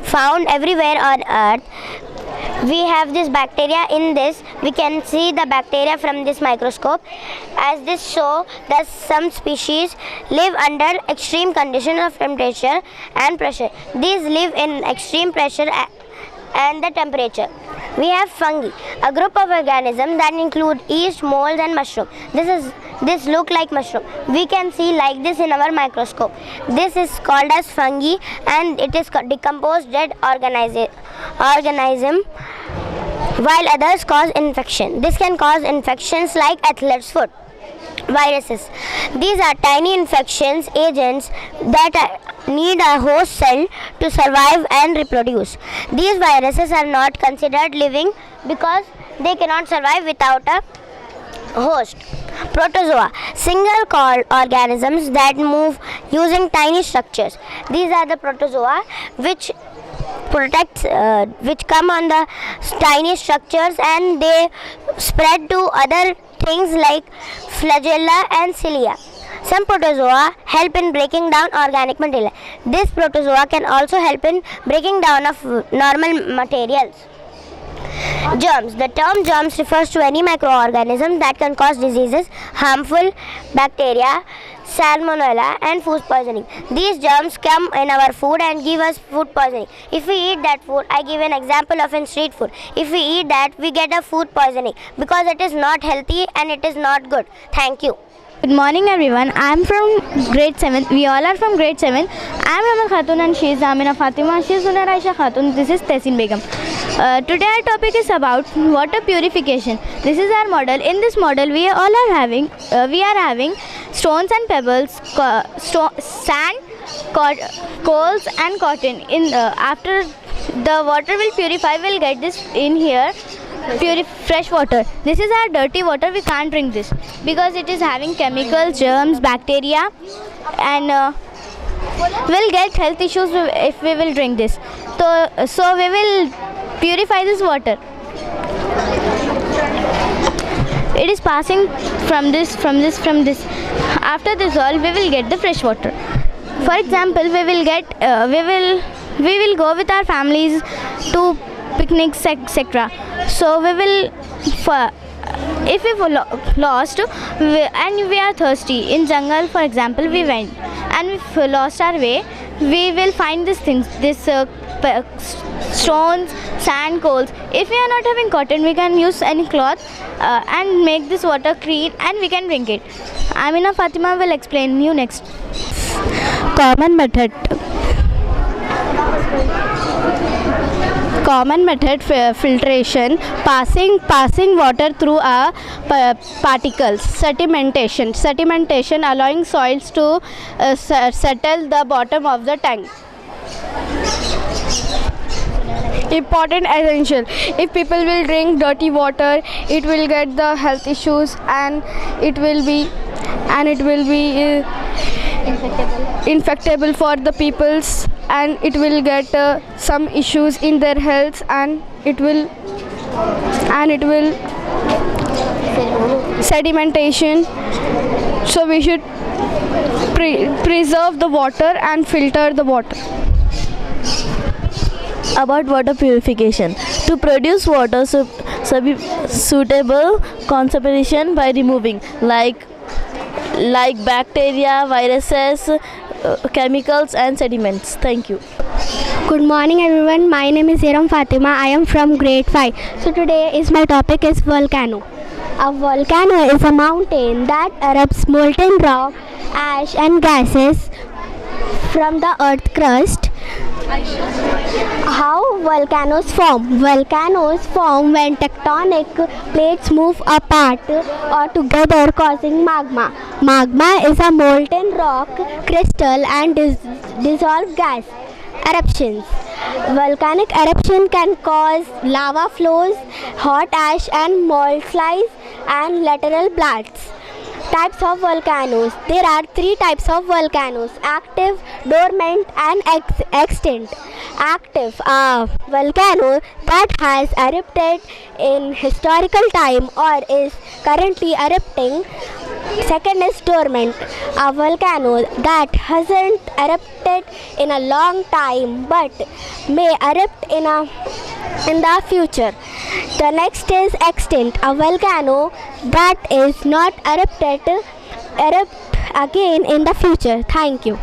S19: found everywhere on earth. We have this bacteria in this. We can see the bacteria from this microscope. As this show that some species live under extreme conditions of temperature and pressure. These live in extreme pressure and the temperature. We have fungi, a group of organisms that include yeast, molds and mushroom. This look like mushroom. We can see like this in our microscope. This is called as fungi and it is decomposed dead organism, while others cause infection. This can cause infections like athlete's foot. Viruses. These are tiny infections agents that need a host cell to survive and reproduce. These viruses are not considered living because they cannot survive without a host. Protozoa, single-celled organisms that move using tiny structures. These are the protozoa which come on the tiny structures and they spread to other things like flagella and cilia. Some protozoa help in breaking down organic material. This protozoa can also help in breaking down of normal materials. Germs. The term germs refers to any microorganism that can cause diseases, harmful bacteria, salmonella and food poisoning. These germs come in our food and give us food poisoning. If we eat that food, I give an example of in street food. If we eat that, we get a food poisoning because it is not healthy and it is not good. Thank you.
S12: Good morning everyone. I am from grade 7. We all are from grade 7. I am Ramal Khatun and she is Amina Fatima. She is Sunair Aisha Khatun. This is Tehsin Begum. Today our topic is about water purification. This is our model. In this model we are having stones and pebbles, sand, coals and cotton. After the water will purify, we'll get this in here. Fresh water. This is our dirty water. We can't drink this because it is having chemicals, germs, bacteria, and we'll get health issues if we will drink this. So we will purify this water. It is passing from this. After this all, we will get the fresh water. For example, we will go with our families to picnics, etc. So we will, if we were lost and we are thirsty in jungle, for example, we went and we lost our way, we will find these things, stones, sand, coals. If we are not having cotton, we can use any cloth and make this water clean and we can drink it. Amina Fatima will explain you next. Common method filtration, passing water through particles. Sedimentation allowing soils to settle the bottom of the tank.
S5: Important essential. If people will drink dirty water, it will get the health issues and it will be infectable for the peoples, and it will get some issues in their health, and it will sedimentation. So we should preserve the water and filter the water.
S21: About water purification. To produce water suitable concentration by removing like bacteria, viruses, chemicals and sediments. Thank you.
S19: Good morning everyone. My name is Hiram Fatima. I am from grade 5. So today my topic is volcano. A volcano is a mountain that erupts molten rock ash and gases from the earth crust. How volcanoes form? Volcanoes form when tectonic plates move apart or together, causing magma. Magma is a molten rock crystal and dissolved gas. Eruptions. Volcanic eruption can cause lava flows, hot ash and mudslides and lateral blasts. Types of volcanoes. There are 3 types of volcanoes: active, dormant and extinct. Active, a volcano that has erupted in historical time or is currently erupting. Second is dormant, a volcano that hasn't erupted in a long time but may erupt in the future. The next is extinct, a volcano that is not erupt again in the future. Thank you.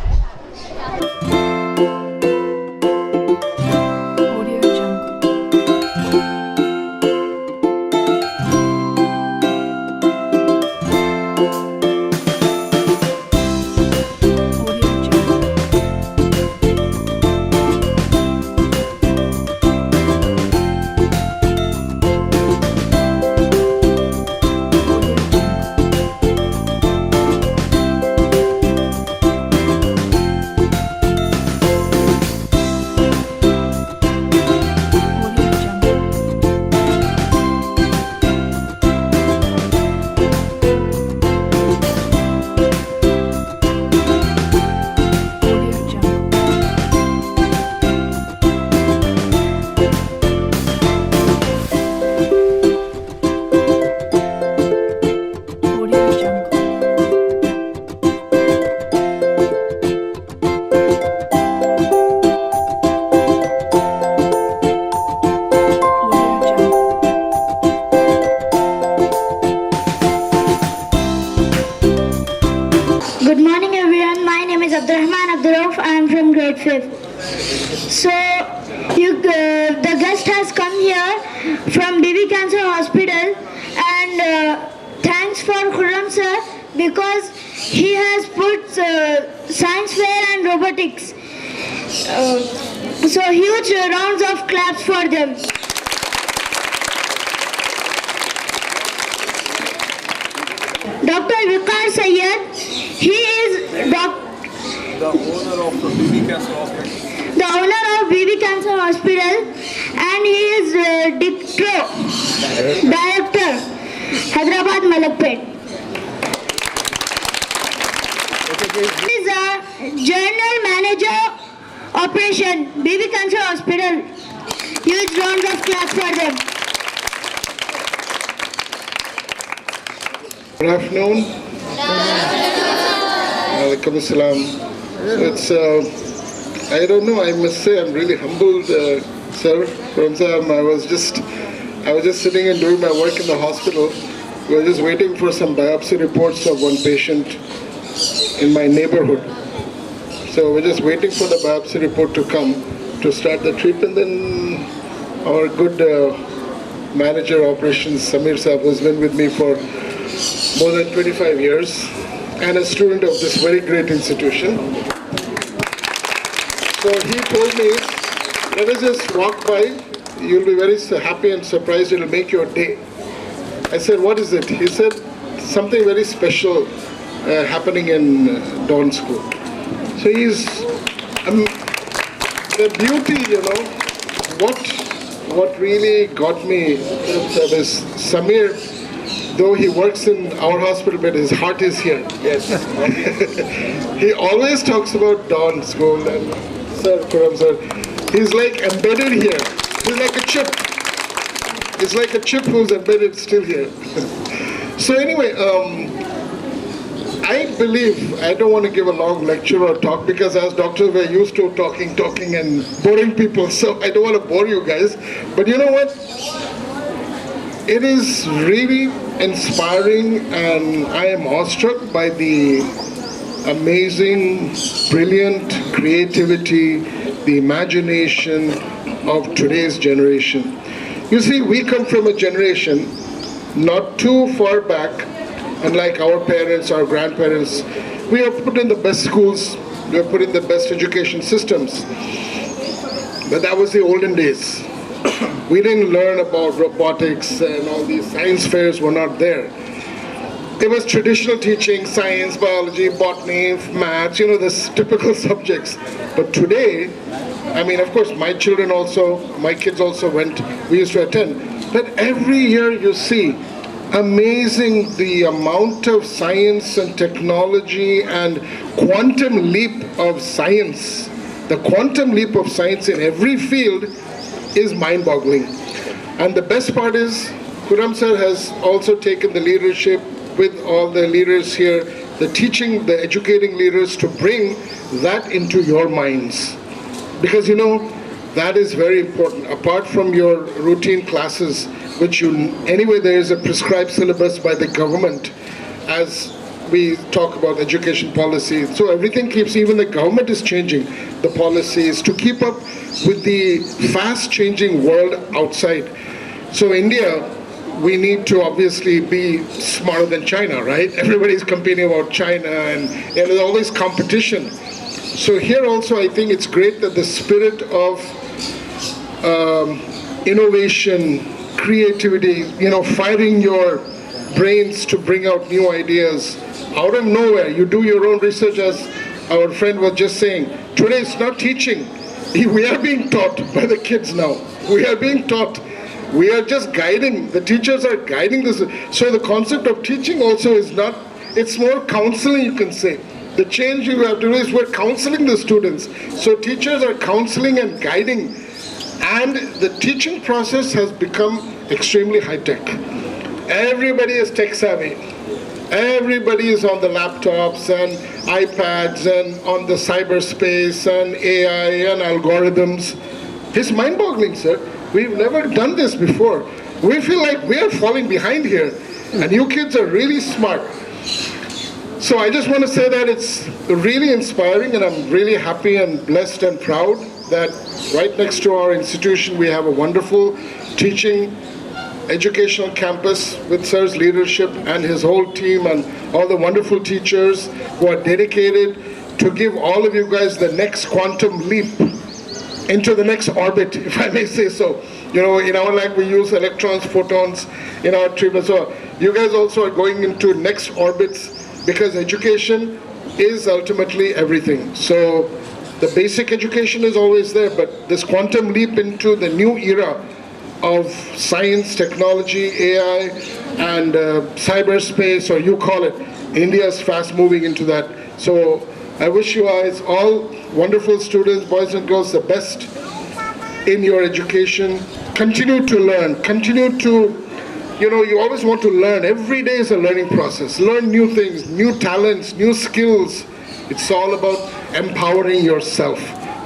S7: Good morning everyone, my name is Abdurrahman Abdurrauf, I am from grade 5th. So, the guest has come here from BB Cancer Hospital and thanks for Khurram sir because he has put science fair and robotics. So huge rounds of claps for them. Dr. Viqar Sayyed, he is the owner of BB Cancer Hospital and he is Director, Hyderabad Malakpet. He is a General Manager Operation, BB Cancer Hospital. Huge rounds of claps for them.
S22: Good afternoon. Alaikum assalam. It's, I don't know, I must say I'm really humbled, sir. Ramzan, I was just sitting and doing my work in the hospital. We were just waiting for some biopsy reports of one patient in my neighborhood. So we're just waiting for the biopsy report to come to start the treatment. Then our good manager operations, Samir Saab, who's been with me for more than 25 years and a student of this very great institution. So he told me, let us just walk by, you'll be very happy and surprised, it'll make your day. I said, what is it? He said, something very special happening in Dawn School. So he's, the beauty, you know, what really got me is Samir, though he works in our hospital, but his heart is here. Yes. He always talks about Dawn School and Sir Khurram sir. He's like embedded here. He's like a chip. It's like a chip who's embedded still here. So anyway, I believe, I don't want to give a long lecture or talk because as doctors we're used to talking and boring people, so I don't want to bore you guys. But you know what? It is really inspiring and I am awestruck by the amazing, brilliant creativity, the imagination of today's generation. You see, we come from a generation not too far back, unlike our parents, our grandparents, we have put in the best schools, we have put in the best education systems. But that was the olden days. We didn't learn about robotics and all these science fairs were not there. It was traditional teaching, science, biology, botany, maths, you know, the typical subjects. But today, I mean, of course, my children also, my kids also went, we used to attend. But every year you see, amazing the amount of science and technology and quantum leap of science. The quantum leap of science in every field is mind-boggling. And the best part is, Khurram sir has also taken the leadership with all the leaders here, the teaching, the educating leaders to bring that into your minds. Because you know, that is very important. Apart from your routine classes, which anyway there is a prescribed syllabus by the government as we talk about education policy. So everything keeps, even the government is changing the policies to keep up with the fast changing world outside. So India, we need to obviously be smarter than China, right? Everybody's competing about China and there's always competition. So here also I think it's great that the spirit of innovation, creativity, you know, firing your brains to bring out new ideas out of nowhere. You do your own research, as our friend was just saying. Today it's not teaching. We are being taught by the kids now. We are being taught. We are just guiding. The teachers are guiding this. So the concept of teaching also is not, it's more counseling, you can say. The change you have to do is we're counseling the students. So teachers are counseling and guiding. And the teaching process has become extremely high-tech. Everybody is tech-savvy. Everybody is on the laptops and iPads and on the cyberspace and AI and algorithms. It's mind-boggling, sir. We've never done this before. We feel like we are falling behind here. And you kids are really smart. So I just want to say that it's really inspiring, and I'm really happy and blessed and proud that right next to our institution we have a wonderful teaching educational campus with sir's leadership and his whole team and all the wonderful teachers who are dedicated to give all of you guys the next quantum leap into the next orbit, if I may say so. You know, in our language we use electrons, photons in our treatment. So you guys also are going into next orbits, because education is ultimately everything. So the basic education is always there, but this quantum leap into the new era of science, technology, AI, and cyberspace, or you call it, India is fast moving into that. So I wish you guys, all wonderful students, boys and girls, the best in your education. Continue to learn, continue to, you know, you always want to learn. Every day is a learning process. Learn new things, new talents, new skills. It's all about empowering yourself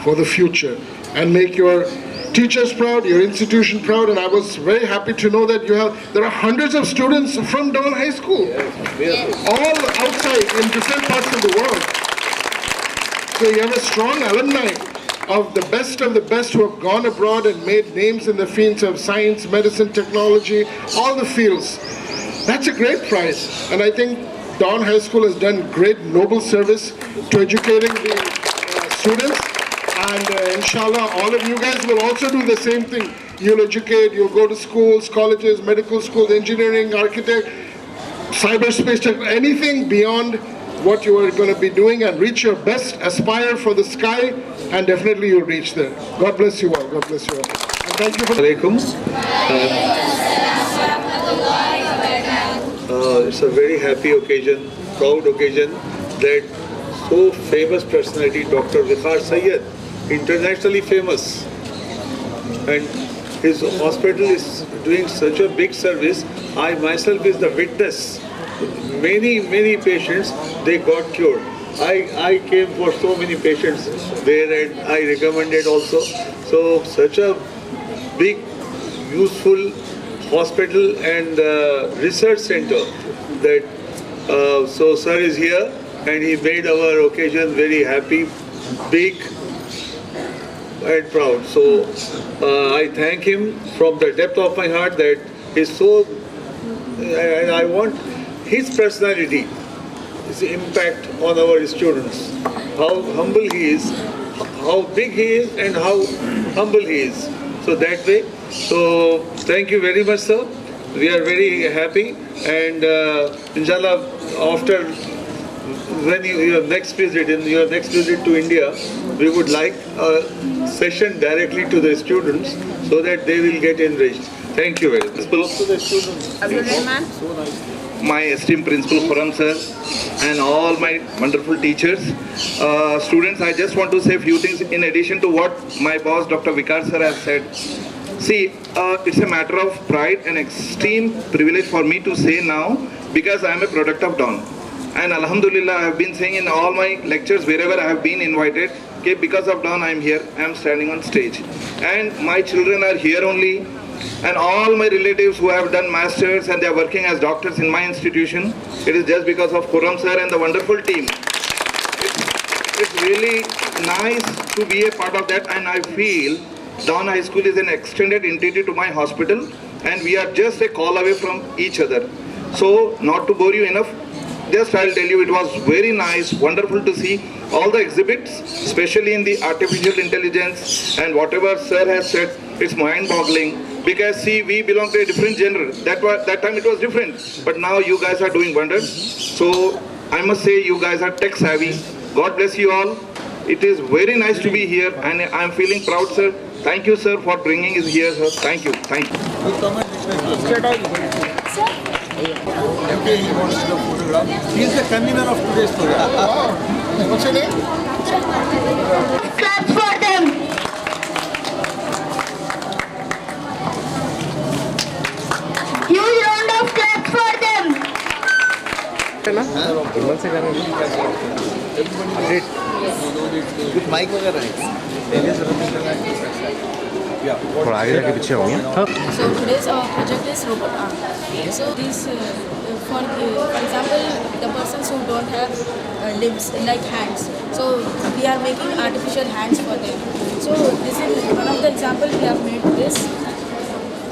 S22: for the future and make your teachers proud, your institution proud. And I was very happy to know that there are hundreds of students from Dawn High School, all outside in different parts of the world. So you have a strong alumni of the best who have gone abroad and made names in the fields of science, medicine, technology, all the fields. That's a great prize. And I think Dawn High School has done great noble service to educating the students. And inshallah, all of you guys will also do the same thing. You'll educate, you'll go to schools, colleges, medical schools, engineering, architect, cyberspace, anything beyond what you are going to be doing, and reach your best, aspire for the sky, and definitely you'll reach there. God bless you all. God bless you all. And thank you for...
S16: It's a very happy occasion, proud occasion, that so famous personality, Dr. Viqar Syed, internationally famous, and his hospital is doing such a big service. I myself is the witness. Many patients, they got cured. I came for so many patients there, and I recommended also. So such a big, useful hospital and research center that so sir is here, and he made our occasion very happy, big and proud. So I thank him from the depth of my heart that he's so, and I want his personality his impact on our students. How humble he is, how big he is, and how humble he is. So that way. So thank you very much, sir. We are very happy, and inshallah, after when your next visit to India, we would like a session directly to the students so that they will get enriched. Thank you very much. To the students.
S10: My esteemed principal Khurram sir and all my wonderful teachers. Students, I just want to say a few things in addition to what my boss Dr. Vikas sir has said. See, it's a matter of pride and extreme privilege for me to say now because I am a product of Dawn. And Alhamdulillah, I have been saying in all my lectures wherever I have been invited, okay, because of Dawn I am here, I am standing on stage. And my children are here only, and all my relatives who have done masters and they are working as doctors in my institution, it is just because of Khurram sir and the wonderful team. It's really nice to be a part of that, and I feel Dawn High School is an extended entity to my hospital, and we are just a call away from each other. So, not to bore you enough, just I'll tell you, it was very nice, wonderful to see all the exhibits, especially in the artificial intelligence, and whatever sir has said, it's mind-boggling. Because see, we belong to a different genre. That time it was different, but now you guys are doing wonders. So I must say, you guys are tech savvy. God bless you all. It is very nice to be here, and I am feeling proud, sir. Thank you, sir, for bringing us here, sir. Thank you. Thank you.
S16: He is the convener of today's program. What's your name?
S7: Clap for them. Huge round of claps for them.
S11: कुछ mic वगैरह है थोड़ा आगे जाके पीछे होंगे
S23: So today's project is robot arm. So this, for example, the persons who don't have limbs like hands. So we are making artificial hands for them. So this is one of the examples we have made this.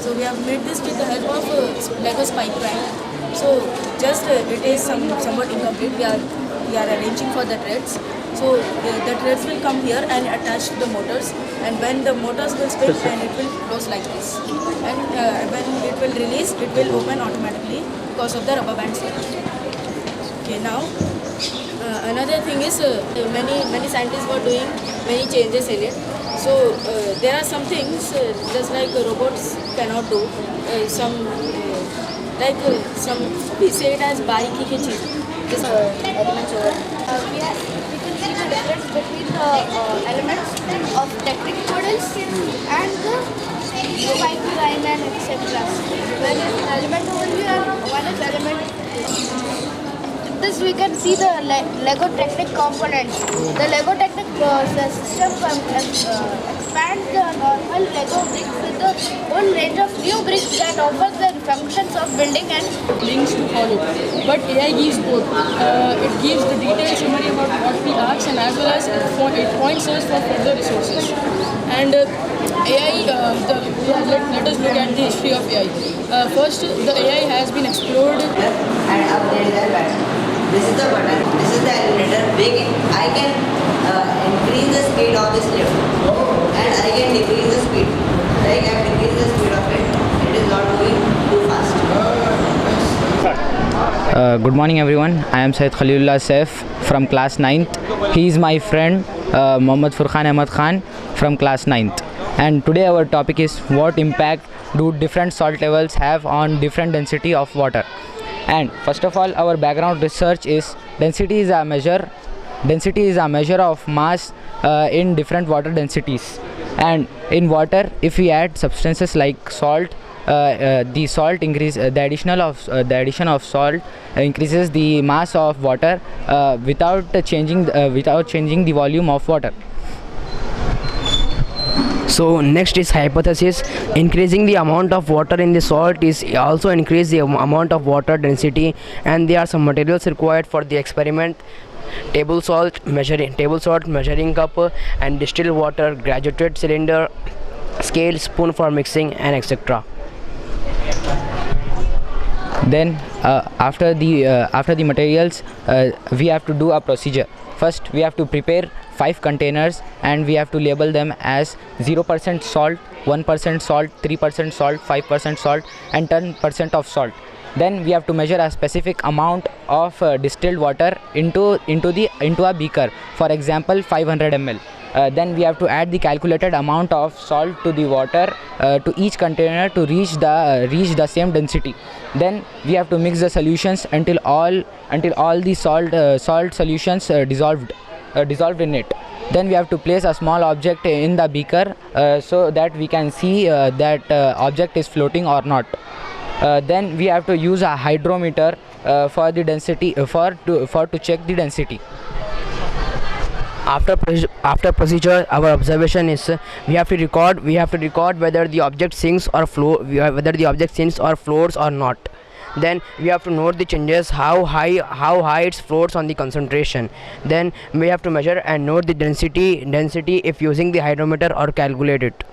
S23: So we have made this with the help of Lego Spike Prime. So just it is somewhat incomplete. We are arranging for the threads. So the threads will come here and attach to the motors, and when the motors will spin, then it will close like this. And when it will release, it will open automatically because of the rubber bands. Okay, now another thing is many scientists were doing many changes in it. So there are some things just like robots cannot do. Some we say it as bariki ki cheez. This elements over. We can see the difference between the elements of technical models and the pipe line and etc. One is element over here, one is element. This we can see the Lego Technic components. The Lego Technic system expands the normal Lego bricks with the whole range of new bricks that offers the functions of building and
S24: links to follow. But AI gives both. It gives the detailed summary about what we ask, and as well as it points us for further resources. And AI, let us look at the history of AI. First, the AI has been explored and updated the button. This is the button. This is the elevator. I can increase the speed of this lift, and I can decrease the speed. Like I can decrease the speed of it. It is not moving too fast.
S25: Good morning, everyone. I am Syed Khalilullah Saif from class 9th. He is my friend Mohammad Furqan Ahmad Khan from class 9th. And today our topic is what impact do different salt levels have on different density of water. And first of all, our background research is density is a measure of mass in different water densities. And in water, if we add substances like salt, the salt increase the addition of salt increases the mass of water without changing the volume of water.
S26: So next is hypothesis. Increasing the amount of water in the salt is also increase the amount of water density, and there are some materials required for the experiment. Table salt measuring cup, and distilled water, graduated cylinder, scale, spoon for mixing, and etc.
S25: Then after the materials, we have to do a procedure. First we have to prepare 5 containers and we have to label them as 0% salt, 1% salt, 3% salt, 5% salt and 10% of salt. Then we have to measure a specific amount of distilled water into a beaker, for example 500 ml. Then we have to add the calculated amount of salt to the water to each container to reach the same density. Then we have to mix the solutions until all the salt solutions dissolved in it. Then we have to place a small object in the beaker so that we can see that object is floating or not. Then we have to use a hydrometer for the density to check the density.
S26: After procedure, our observation is we have to record whether the object sinks or floats or not. Then we have to note the changes, how high it floats on the concentration. Then we have to measure and note the density if using the hydrometer or calculate it.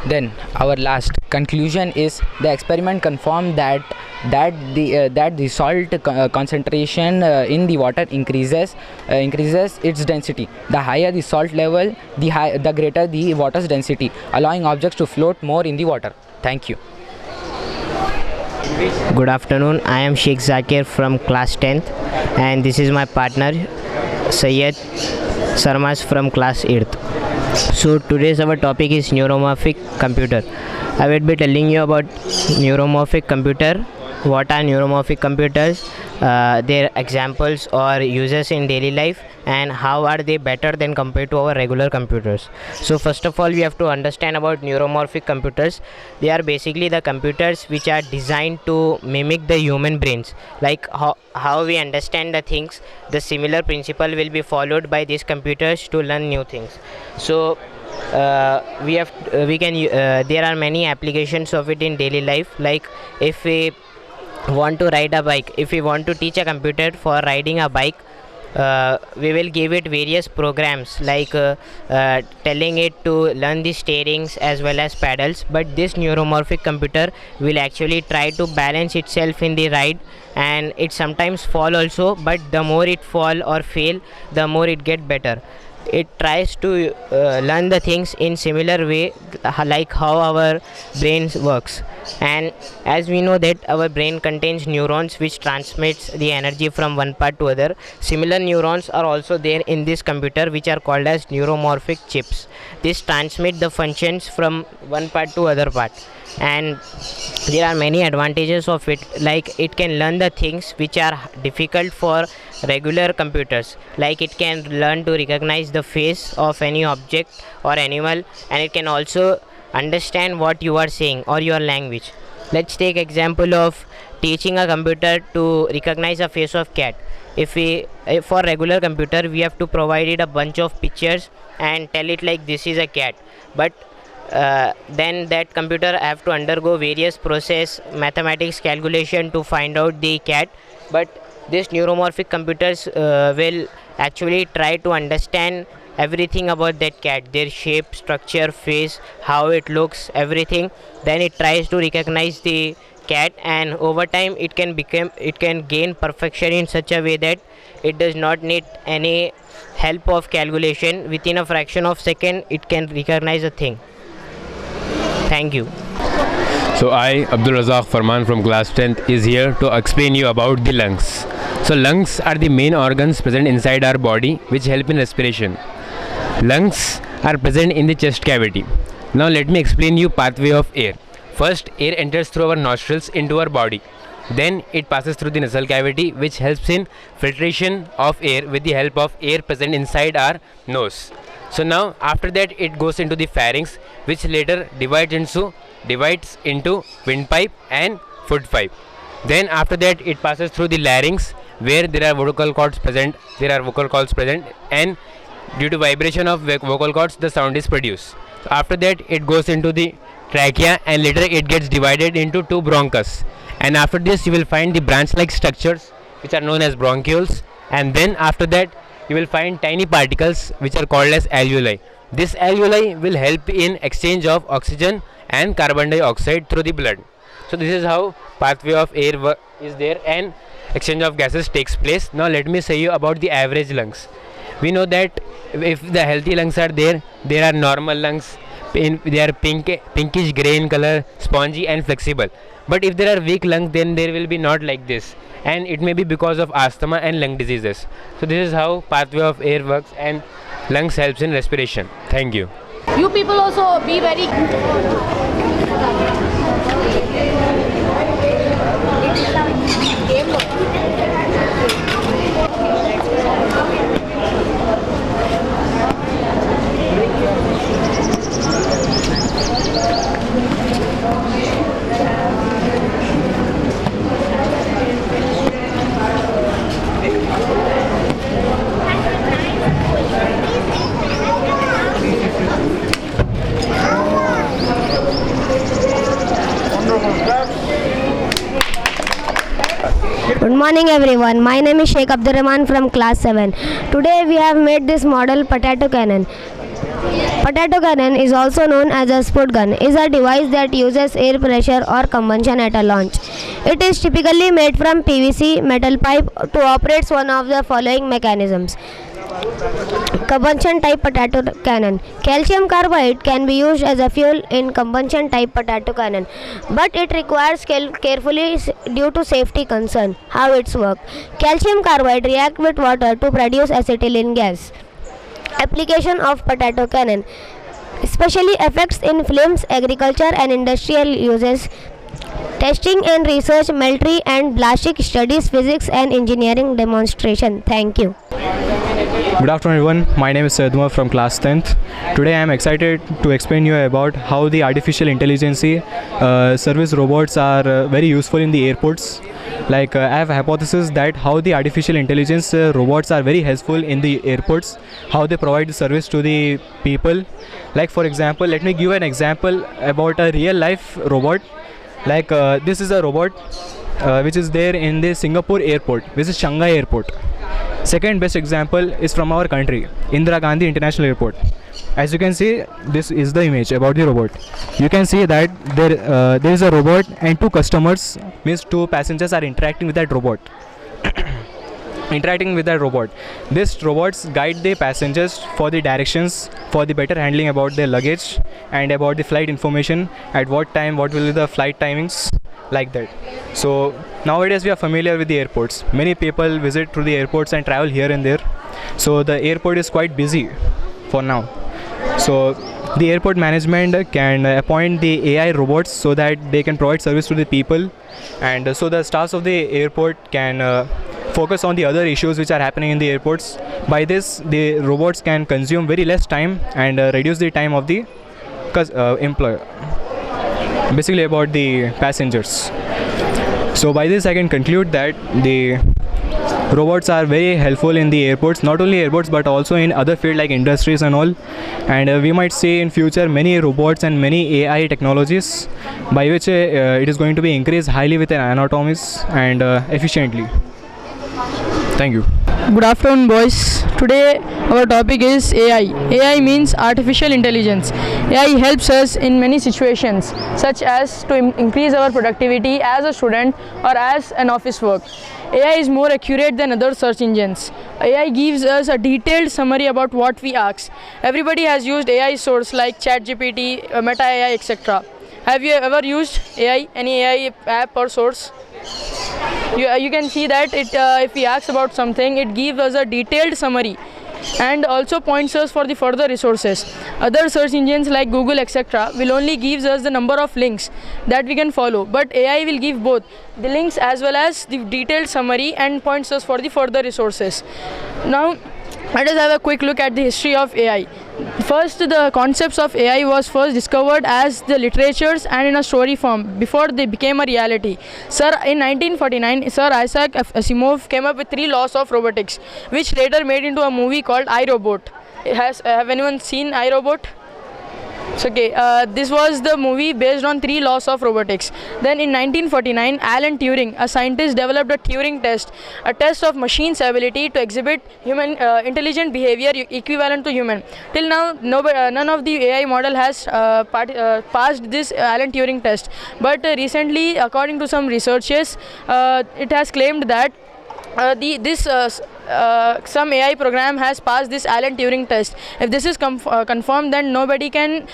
S25: Then our last conclusion is the experiment confirmed that the salt concentration in the water increases its density. The higher the salt level, the greater the water's density, allowing objects to float more in the water. Thank you.
S1: Good afternoon, I am Sheikh Zakir from class 10th and this is my partner Syed Sarmas from class 8th. So today's our topic is neuromorphic computer. I will be telling you about neuromorphic computer, what are neuromorphic computers, their examples or uses in daily life, and how are they better than compared to our regular computers. So first of all, we have to understand about neuromorphic computers. They are basically the computers which are designed to mimic the human brains, like how we understand the things. The similar principle will be followed by these computers to learn new things. So there are many applications of it in daily life. Like if we want to ride a bike, if we want to teach a computer for riding a bike, we will give it various programs like telling it to learn the steerings as well as pedals, but this neuromorphic computer will actually try to balance itself in the ride, and it sometimes fall also, but the more it fall or fail, the more it get better. It tries to learn the things in similar way like how our brains works. And as we know that our brain contains neurons which transmits the energy from one part to other, similar neurons are also there in this computer which are called as neuromorphic chips. This transmit the functions from one part to other part, and there are many advantages of it, like it can learn the things which are difficult for regular computers, like it can learn to recognize the face of any object or animal, and it can also understand what you are saying or your language. Let's take example of teaching a computer to recognize a face of cat. For regular computer we have to provide it a bunch of pictures and tell it like this is a cat, but then that computer have to undergo various process mathematics calculation to find out the cat. But this neuromorphic computers will actually try to understand everything about that cat, their shape, structure, face, how it looks, everything. Then it tries to recognize the cat, and over time it can gain perfection in such a way that it does not need any help of calculation. Within a fraction of second it can recognize a thing. Thank you.
S3: So I, Abdul Razak Farman from class 10th, is here to explain you about the lungs. So lungs are the main organs present inside our body which help in respiration. Lungs are present in the chest cavity. Now let me explain you pathway of air. First, air enters through our nostrils into our body. Then it passes through the nasal cavity which helps in filtration of air with the help of air present inside our nose. So now after that it goes into the pharynx, which later divides into windpipe and foot pipe. Then after that it passes through the larynx, where there are vocal cords present, and due to vibration of vocal cords the sound is produced. So after that it goes into the trachea, and later it gets divided into two bronchus, and after this you will find the branch like structures which are known as bronchioles, and then after that you will find tiny particles which are called as alveoli. This alveoli will help in exchange of oxygen and carbon dioxide through the blood. So this is how pathway of air is there and exchange of gases takes place. Now let me say you about the average lungs. We know that if the healthy lungs are there are normal lungs, they are pinkish grey in color, spongy and flexible. But if there are weak lungs, then there will be not like this, and it may be because of asthma and lung diseases. So this is how pathway of air works and lungs helps in respiration. Thank you.
S20: You people also be very
S4: Good morning everyone. My name is Sheikh Abdurrahman from class 7. Today we have made this model potato cannon. Potato cannon is also known as a spud gun. Is a device that uses air pressure or combustion at a launch. It is typically made from PVC metal pipe to operate one of the following mechanisms. Combustion type potato cannon. Calcium carbide can be used as a fuel in combustion type potato cannon, but it requires carefully due to safety concern. How it's work? Calcium carbide react with water to produce acetylene gas. Application of potato cannon, especially effects in films, agriculture and industrial uses. Testing and research, military and ballistic studies, physics and engineering demonstration. Thank you.
S8: Good afternoon everyone, my name is Syed Umar from class 10th. Today I am excited to explain you about how the artificial intelligence service robots are very useful in the airports. I have a hypothesis that how the artificial intelligence robots are very helpful in the airports, how they provide the service to the people. For example, let me give an example about a real life robot. This is a robot which is there in the Singapore airport, which is Shanghai airport. Second best example is from our country, Indira Gandhi International Airport. As you can see, this is the image about the robot. You can see that there is a robot and two customers, means two passengers are interacting with that robot. These robots guide the passengers for the directions, for the better handling about their luggage and about the flight information, at what time, what will be the flight timings, like that. So nowadays we are familiar with the airports. Many people visit to the airports and travel here and there. So the airport is quite busy for now. So the airport management can appoint the AI robots so that they can provide service to the people, and so the staffs of the airport can focus on the other issues which are happening in the airports. By this, the robots can consume very less time and reduce the time of the employer, basically about the passengers. So by this I can conclude that the robots are very helpful in the airports, not only airports but also in other fields like industries and all, and we might see in future many robots and many AI technologies by which it is going to be increased highly with anatomies and efficiently. Thank you.
S20: Good afternoon boys. Today our topic is AI. AI means artificial intelligence. AI helps us in many situations, such as to increase our productivity as a student or as an office work. AI is more accurate than other search engines. AI gives us a detailed summary about what we ask. Everybody has used AI source like ChatGPT, Meta AI, etc. Have you ever used AI, any AI app or source? You can see that if we ask about something, it gives us a detailed summary and also points us for the further resources. Other search engines like Google, etc. will only give us the number of links that we can follow, but AI will give both the links as well as the detailed summary and points us for the further resources. Now let us have a quick look at the history of AI. First, the concepts of AI was first discovered as the literatures and in a story form before they became a reality. In 1949, Sir Isaac Asimov came up with 3 laws of robotics, which later made into a movie called I, Robot. Have anyone seen I, Robot? So, okay, this was the movie based on 3 laws of robotics. Then in 1949, Alan Turing, a scientist, developed a Turing test, a test of machine's ability to exhibit human intelligent behavior equivalent to human. Till now, none of the AI model has passed this Alan Turing test. But recently, according to some researchers, it has claimed that some AI program has passed this Alan Turing test. If this is confirmed, then nobody can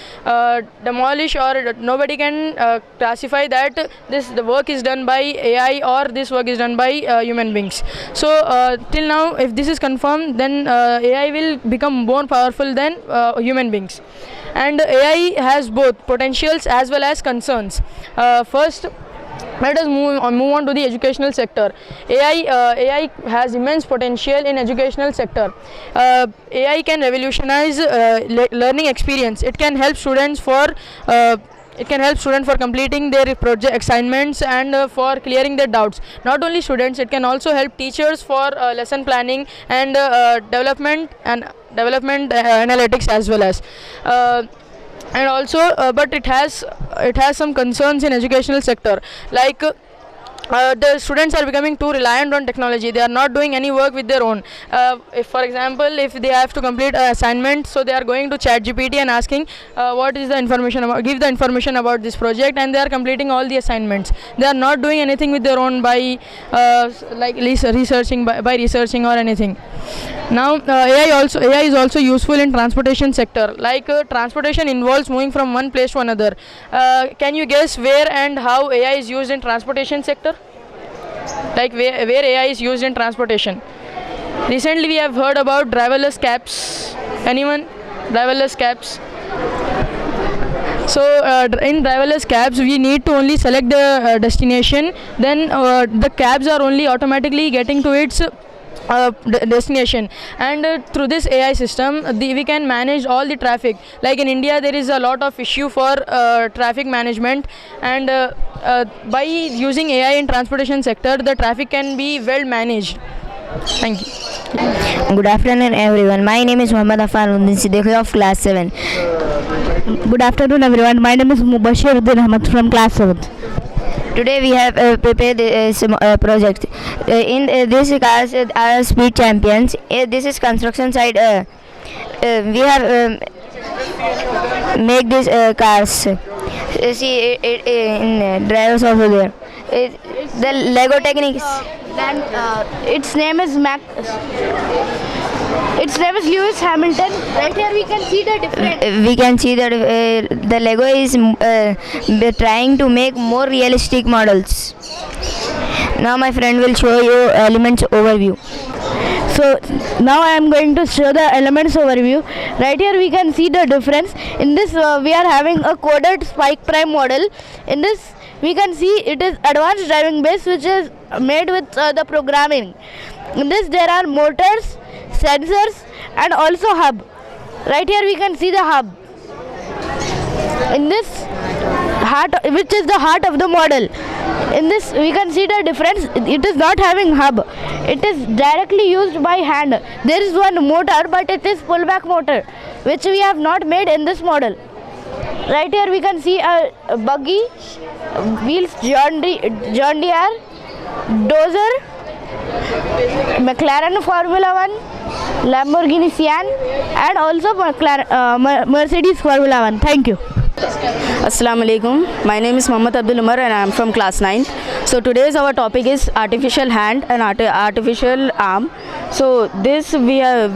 S20: demolish or nobody can classify that the work is done by AI or this work is done by human beings. So till now, if this is confirmed, then AI will become more powerful than human beings. And AI has both potentials as well as concerns. First, let us move on to the educational sector. AI has immense potential in educational sector. AI can revolutionize learning experience. It can help students for completing their project assignments and for clearing their doubts. Not only students, it can also help teachers for lesson planning and development analytics as well as. And also, but it has some concerns in educational sector, like the students are becoming too reliant on technology. They are not doing any work with their own. If, for example, if they have to complete an assignment, so they are going to ChatGPT and asking what is the information about, give the information about this project, and they are completing all the assignments. They are not doing anything with their own by researching or anything. Now AI is also useful in transportation sector. Like transportation involves moving from one place to another. Can you guess where and how AI is used in transportation sector? Like where AI is used in transportation? Recently we have heard about driverless cabs. Anyone? Driverless cabs. So in driverless cabs, we need to only select the destination. Then the cabs are only automatically getting to its destination, and through this AI system we can manage all the traffic. Like in India, there is a lot of issue for traffic management, and by using AI in transportation sector, the traffic can be well managed. Thank you.
S6: Good afternoon everyone. My name is Muhammad Afanuddin Siddiqui of class 7.
S12: Good afternoon everyone. My name is Mubashir Uddin Ahmad from class 7th.
S6: Today we have prepared some project. In this class are speed champions. This is construction side. We have make these cars. See in drivers over there. The Lego techniques.
S12: Then its name is Lewis Hamilton. Right here we can see the difference.
S6: We can see that the Lego is trying to make more realistic models. Now my friend will show you elements overview.
S12: So now I am going to show the elements overview. Right here we can see the difference. In this we are having a coded spike prime model. In this we can see it is advanced driving base, which is made with the programming. In this there are motors, sensors and also hub. Right here we can see the hub. In this heart, which is the heart of the model. In this we can see the difference. It is not having hub. It is directly used by hand. There is one motor, but it is pullback motor, which we have not made in this model. Right here we can see a buggy, wheels John Deere, dozer, McLaren Formula 1, Lamborghini Sian and also Mercedes Formula 1. Thank you.
S21: Assalamu alaikum. My name is Muhammad Abdul Umar and I am from class 9th. So today's our topic is artificial hand and artificial arm. So this we have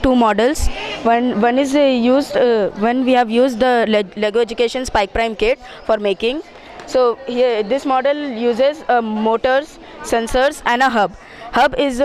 S21: two models. One is used when we have used the Lego Education Spike Prime kit for making. So here this model uses motors, sensors and a hub. Hub is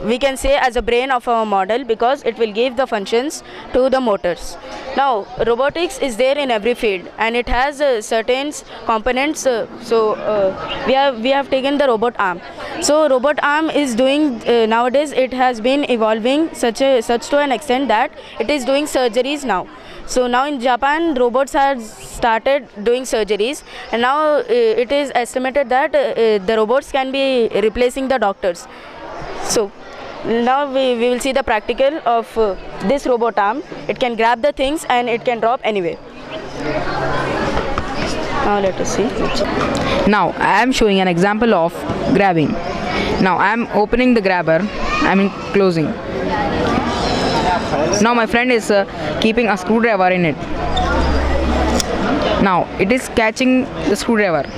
S21: we can say as a brain of our model, because it will give the functions to the motors. Now robotics is there in every field and it has certain components. We have taken the robot arm. So robot arm is doing nowadays it has been evolving such to an extent that it is doing surgeries now. So now in Japan, robots have started doing surgeries, and now it is estimated that the robots can be replacing the doctors. So Now we will see the practical of this robot arm. It can grab the things and it can drop anywhere. Now let us see.
S25: Now I am showing an example of grabbing. Now I am opening the grabber, I mean closing. Now my friend is keeping a screwdriver in it. Now it is catching the screwdriver.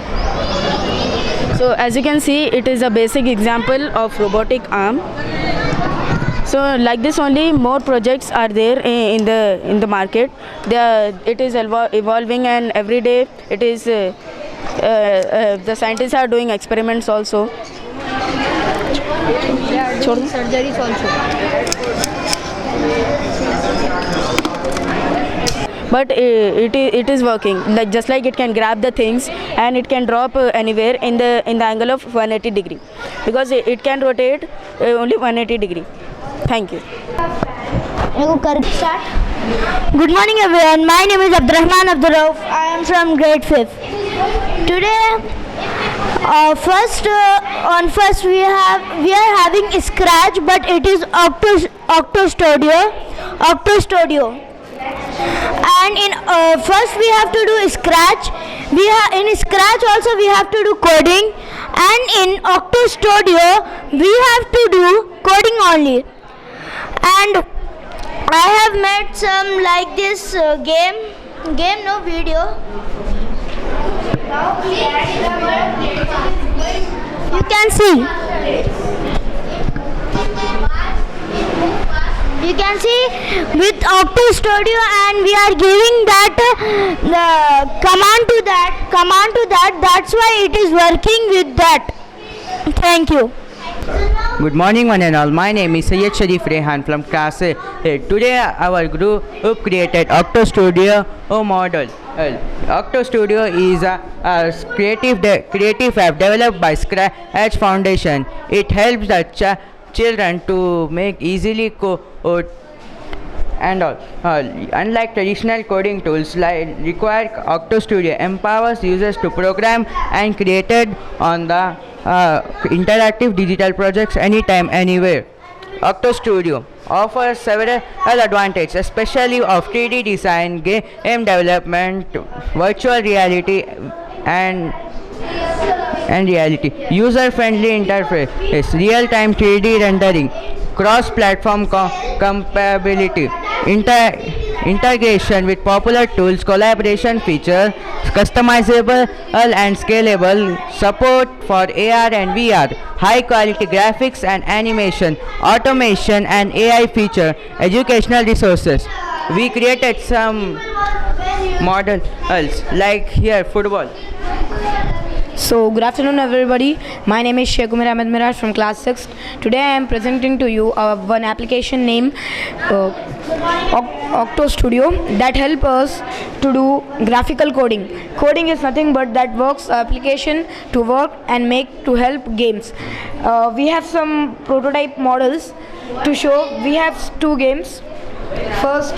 S21: So as you can see, it is a basic example of robotic arm. So like this only more projects are there in the market. It is evolving, and every day it is the scientists are doing experiments also.
S6: They are doing surgeries also.
S21: But it is working, like just like it can grab the things and it can drop anywhere in the angle of 180 degree, because it can rotate only 180 degree. Thank you.
S7: Good morning everyone, my name is Abdurrahman Abdurrauf. I am from grade 5th. Today first we are having Scratch, but it is Octo Studio. And in first we have to do Scratch. In Scratch also we have to do coding, and in Octo Studio we have to do coding only. And I have made some like this video. You can see. You can see with Octo Studio, and we are giving that command to that. That's why it is working with that. Thank you.
S2: Good morning one and all. My name is Syed Sharif Rehan from class 8. Today our group created Octo Studio model. Octo Studio is a creative app developed by Scratch Foundation. It helps the children to make easily code and all. Unlike traditional coding tools require, Octo Studio empowers users to program and created on the interactive digital projects anytime, anywhere. Octo Studio offers several advantages, especially of 3D design, game development, virtual reality, and reality. User-friendly interface, real-time 3D rendering, cross-platform compatibility, integration with popular tools, collaboration features, customizable and scalable, support for AR and VR, high-quality graphics and animation, automation and AI feature, educational resources. We created some models like here football.
S6: So good afternoon everybody, my name is Sheikh Umar Ahmed Miraj from class 6. Today I am presenting to you one application named Octo Studio that helps us to do graphical coding. Coding is nothing but that works application to work and make to help games. We have some prototype models to show. We have two games. First,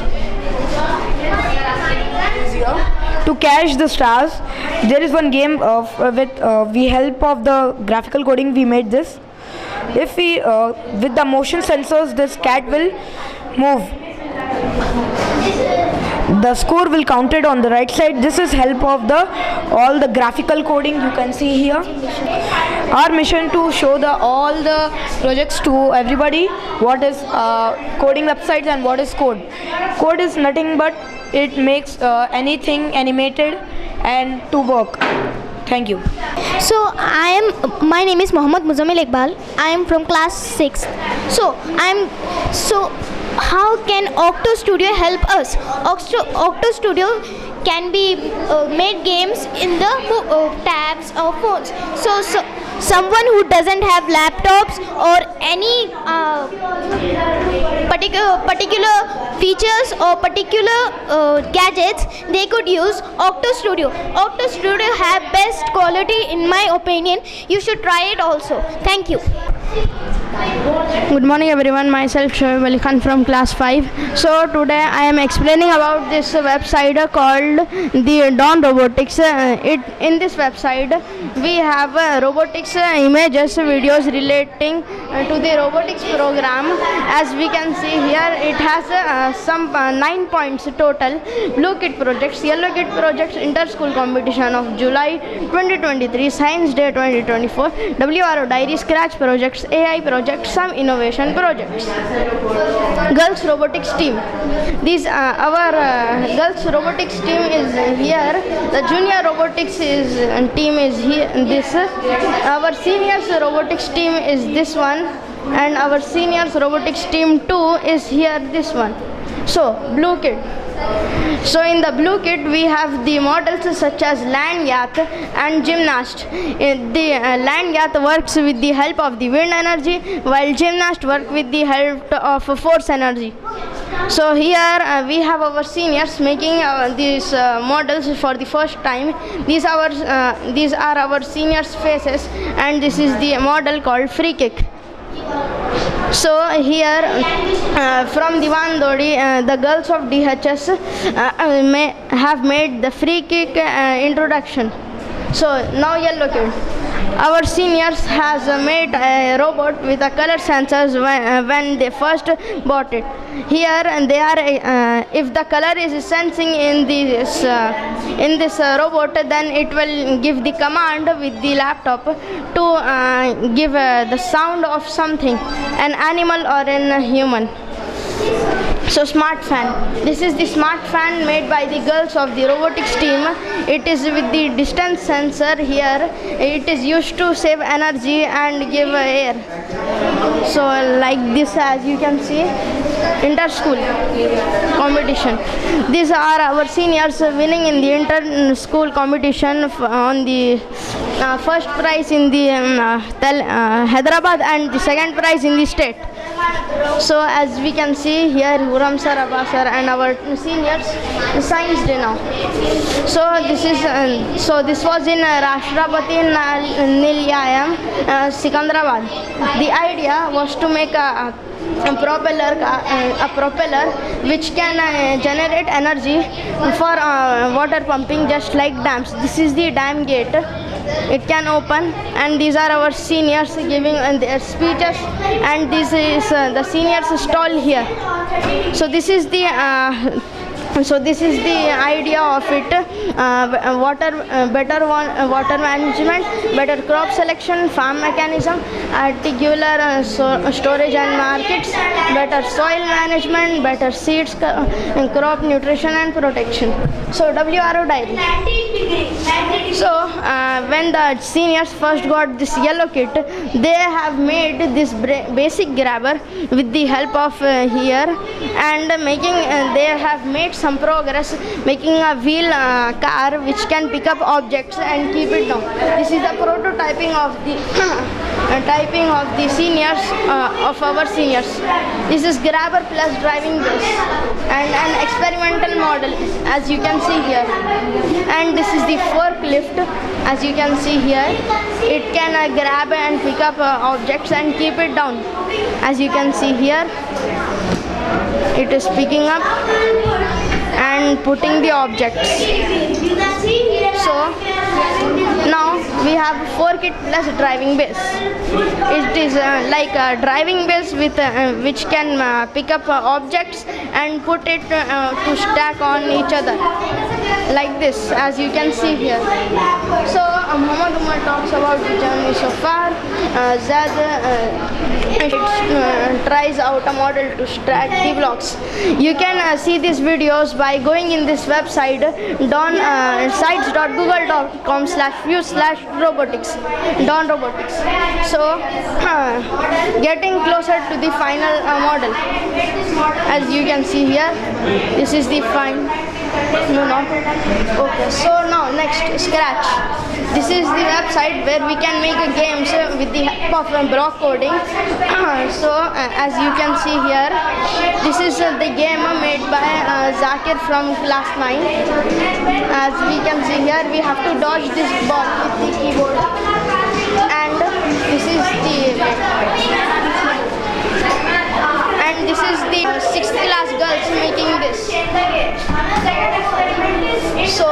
S6: to catch the stars, there is one game with help of the graphical coding we made this. If we with the motion sensors, this cat will move. The score will counted on the right side. This is help of all the graphical coding you can see here. Our mission to show all the projects to everybody what is coding websites and what is code. Code is nothing but it makes anything animated and to work. Thank you.
S19: So my name is Mohammad Muzammil Iqbal. I am from class 6. So how can Octo Studio help us? Octo Studio can be made games in the tabs or phones. So someone who doesn't have laptops or any particular features or particular gadgets, they could use Octo Studio. Octo Studio have best quality in my opinion. You should try it also. Thank you.
S9: Good morning everyone, myself Shoaib Ali Khan from class 5. So today I am explaining about this website called the Dawn Robotics. In this website we have robotics images, videos relating to the robotics program. As we can see here, it has some 9 points total. Blue Kit projects, Yellow Kit projects, Inter-School Competition of July 2023, Science Day 2024, WRO Diary, Scratch projects, AI projects, some innovation projects. Girls Robotics team. These our girls robotics team is here. The junior robotics team is here. This our seniors robotics team is this one, and our seniors robotics team 2 is here. This one. So Blue Kit. So in the Blue Kit we have the models such as land yacht and gymnast. The land yacht works with the help of the wind energy, while gymnast work with the help of force energy. So here we have our seniors making these models for the first time. These are our seniors' faces, and this is the model called Free Kick. So here from Diwan Dodi, the girls of DHS have made the Free Kick introduction. So now Yellow Kit. Our seniors has made a robot with a color sensors when they first bought it. Here they are if the color is sensing in this robot, then it will give the command with the laptop to give the sound of something, an animal or a human. So smart fan. This is the smart fan made by the girls of the robotics team. It is with the distance sensor here. It is used to save energy and give air. So like this, as you can see, inter-school competition. These are our seniors winning in the inter-school competition on the first prize in the Hyderabad and the second prize in the state. So as we can see here, Huram sir, Abbas sir, and our seniors, Science Day now. So this was in Rashtrapati Nilayam, Sikandrabad. The idea was to make a propeller which can generate energy for water pumping, just like dams. This is the dam gate. It can open, and these are our seniors giving their speeches, and this is the seniors stall here. So this is the idea of it. Better water management, better crop selection, farm mechanism, articular storage and markets, better soil management, better seeds, crop nutrition and protection. So WRO Diary. So when the seniors first got this Yellow Kit, they have made this basic grabber with the help of here, and they have made some progress making a wheel car which can pick up objects and keep it down. This is the prototyping of the seniors of our seniors. This is grabber plus driving this, and an experimental model, as you can see here. And this is the forklift, as you can see here. It can grab and pick up objects and keep it down, as you can see here. It is picking up and putting the objects. So now we have Forkit plus driving base. It is like a driving base with which can pick up objects and put it to stack on each other, like this, as you can see here. So Muhammad Umar talks about the journey so far. Zad tries out a model to stack the blocks. You can see these videos by going in this website sites.google.com/view/robotics, Dawn Robotics. So getting closer to the final model, as you can see here. This is the final. Okay, so now next, Scratch. This is the website where we can make games with the help of block coding. So as you can see here, this is the game made by Zakir from class 9. As we can see here, we have to dodge this ball with the keyboard, and this is the 6th class girls making this. So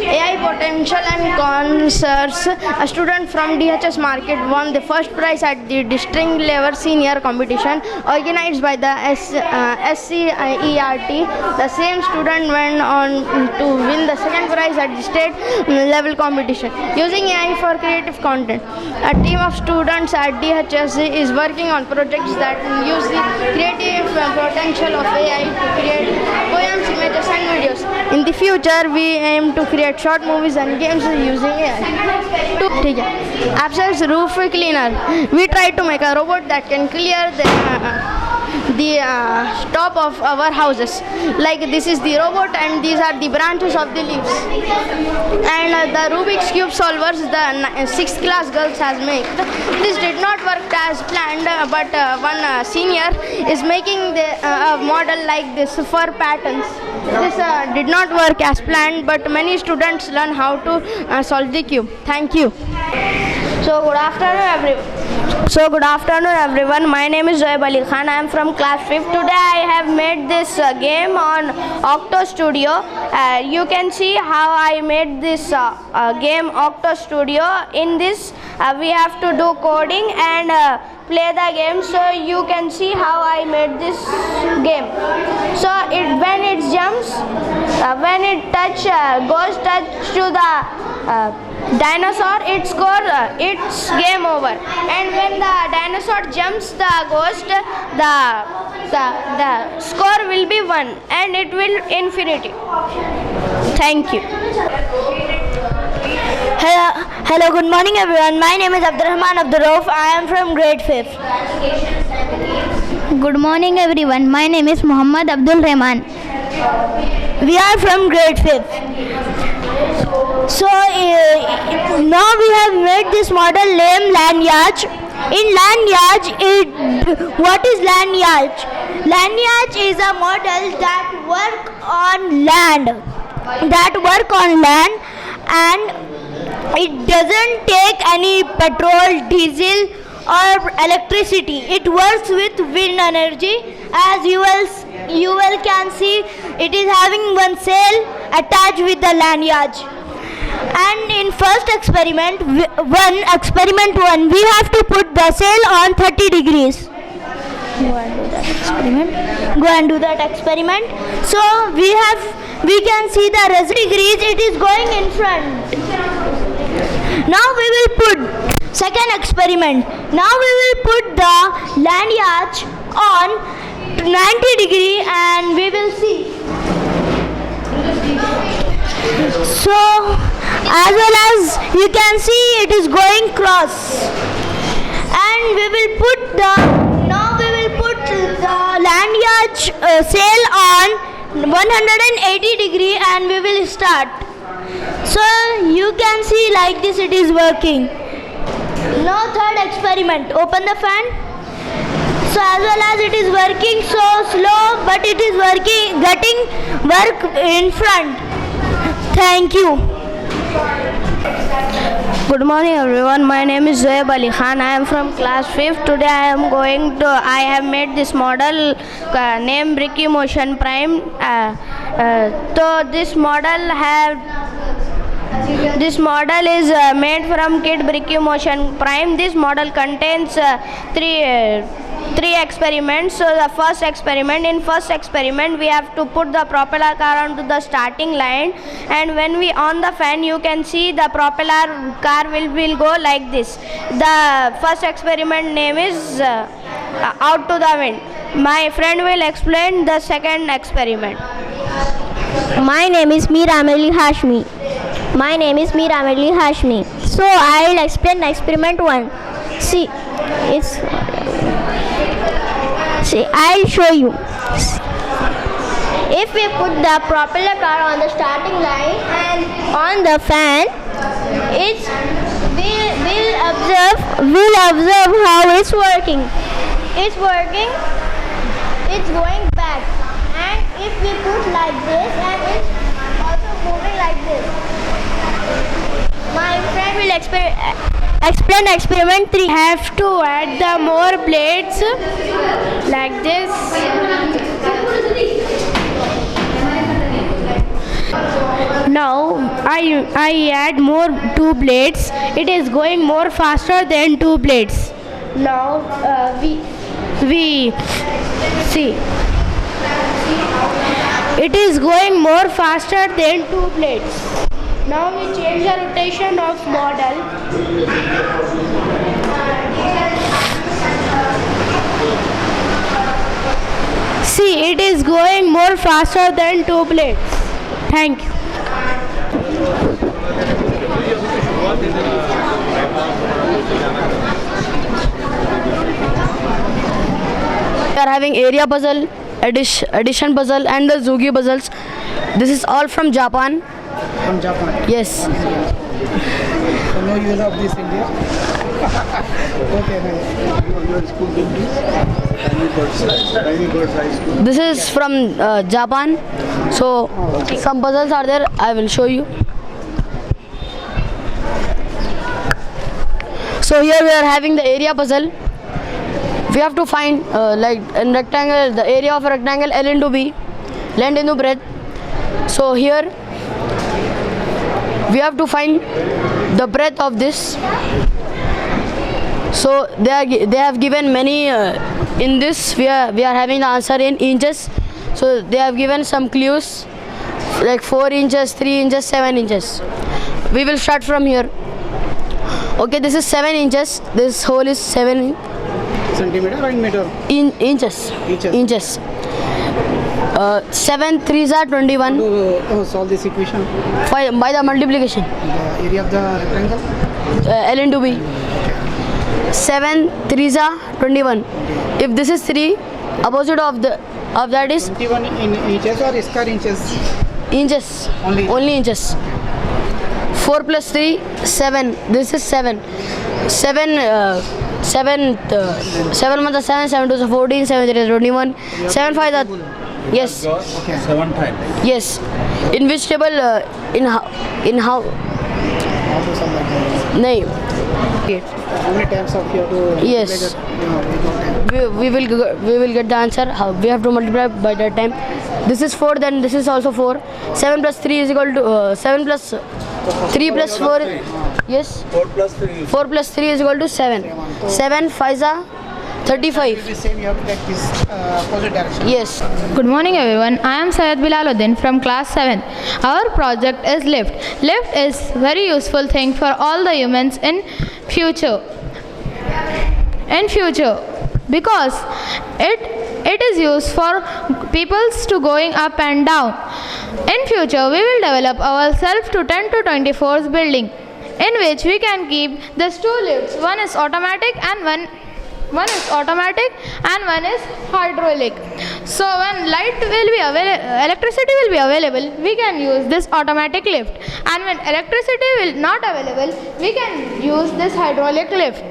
S9: AI potential and concerns. A student from DHS Market won the first prize at the district level senior competition organized by the SCERT. The same student went on to win the second prize at the state level competition using AI for creative content. A team of students at DHS is working on projects that use the creative potential of AI to create poems, images and videos. In the future, we aim to create short movies and games using AI. Absence roof cleaner. We try to make a robot that can clear the top of our houses. Like this is the robot and these are the branches of the leaves. And the Rubik's Cube solvers the 6th class girls has made. This did not work as planned, but one senior is making the model like this for patterns. This did not work as planned, but many students learn how to solve the cube. Thank you. So good afternoon everyone. My name is Zoeb Ali Khan. I am from class 5th. Today I have made this game on Octo Studio. You can see how I made this game Octo Studio. In this we have to do coding and play the game. So you can see how I made this game. So when it jumps, when it goes touch to the dinosaur, it scores, it's game over. And when the dinosaur jumps the ghost, the score will be 1 and it will infinity. Thank you.
S7: Hello, good morning everyone. My name is Abdurrahman Abdurrauf. I am from grade 5th.
S19: Good morning everyone. My name is Muhammad Abdul Rahman.
S7: We are from grade 5th. So now we have made this model named Lanyard. In Lanyard, what is Lanyard? Lanyard is a model that work on land. And it doesn't take any petrol, diesel or electricity. It works with wind energy. As you will can see, it is having one sail attached with the lanyard. And in first experiment 1, we have to put the sail on 30 degrees. Go and do that experiment. So we can see the result degrees, it is going in front. Now we will put second experiment. Now we will put the lanyard on 90 degree and we will see. So as well as you can see, it is going cross. And we will put the lanyard sail on 180 degree and we will start. So you can see like this it is working. Now third experiment, open the fan. So as well as it is working so slow, but it is getting work in front. Thank you.
S9: Good morning everyone. My name is Zoeb Ali Khan. I am from class 5th. Today I have made this model named Bricky Motion Prime. So this model is made from kit Bricky Motion Prime. This model contains three experiments. So the first experiment, we have to put the propeller car onto the starting line, and when we on the fan, you can see the propeller car will go like this. The first experiment name is out to the wind. My friend will explain the second experiment.
S19: My name is Mir Amerli Hashmi. So I will explain experiment 1. See, I'll show you. If we put the propeller car on the starting line and on the fan, we'll observe how it's working. It's going back. And if we put like this, and it's also moving like this. My friend will
S9: Explain experiment 3. Have to add the more plates like this. Now I add more 2 plates. It is going more faster than 2 plates. Now we see. It is going more faster than 2 plates. Now we change the rotation of model. See, it is going more faster than 2 plates. Thank you.
S21: We are having area puzzle, addition puzzle and the Zugi puzzles. This is all from Japan.
S5: From Japan?
S21: Yes.
S5: So no use of this India? Okay, nice. Your school name is? Tiny Birds High School.
S21: This is from Japan. So some puzzles are there. I will show you. So here we are having the area puzzle. We have to find like in rectangle, the area of a rectangle L into B, length into breadth. So here we have to find the breadth of this. So they have given many in this. We are having the answer in inches. So they have given some clues like 4 inches, 3 inches, 7 inches. We will start from here. Okay, this is 7 inches. This hole is 7
S5: centimeter or in meter?
S21: Inches. Inches. 7 3s are 21.
S5: To solve this equation?
S21: By the multiplication.
S5: The area of the rectangle?
S21: L into B. 7 3s are 21. If this is 3, opposite of that is
S5: 21 in inches or square inches?
S21: Inches. Only inches. 4 plus 3, 7. This is 7. 7 7 months 7, 7 2 14, 7 3 21, 7 5 that. Yes.
S5: Okay. 7 times.
S21: Yes. In which table? In how? No.
S5: How many times of you have to?
S21: Yes. We will get the answer. How we have to multiply by that time. This is 4. Then this is also 4. 7 plus 3 is equal to 7 plus 3 plus 4. Yes.
S5: 4 plus 3.
S21: 4 plus 3 is equal to 7. 7 5s are 35.
S5: The same, you have to take this opposite direction.
S21: Yes.
S13: Good morning everyone. I am Syed Bilaluddin from class 7. Our project is lift. Lift is very useful thing for all the humans in future. Because it is used for peoples to going up and down. In future we will develop ourselves to 10 to 24 building, in which we can keep these 2 lifts. One is automatic and one is hydraulic. So when electricity will be available, we can use this automatic lift, and when electricity will not available, we can use this hydraulic lift.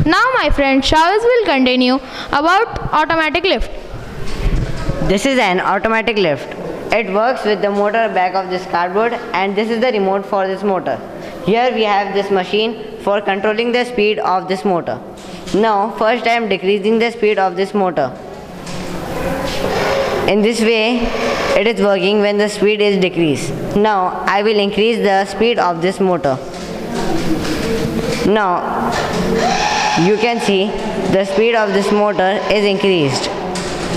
S13: Now my friend Shawaz will continue about automatic lift.
S14: This is an automatic lift. It works with the motor back of this cardboard, and this is the remote for this motor. Here we have this machine for controlling the speed of this motor. Now first I am decreasing the speed of this motor. In this way it is working when the speed is decreased. Now I will increase the speed of this motor. Now you can see the speed of this motor is increased.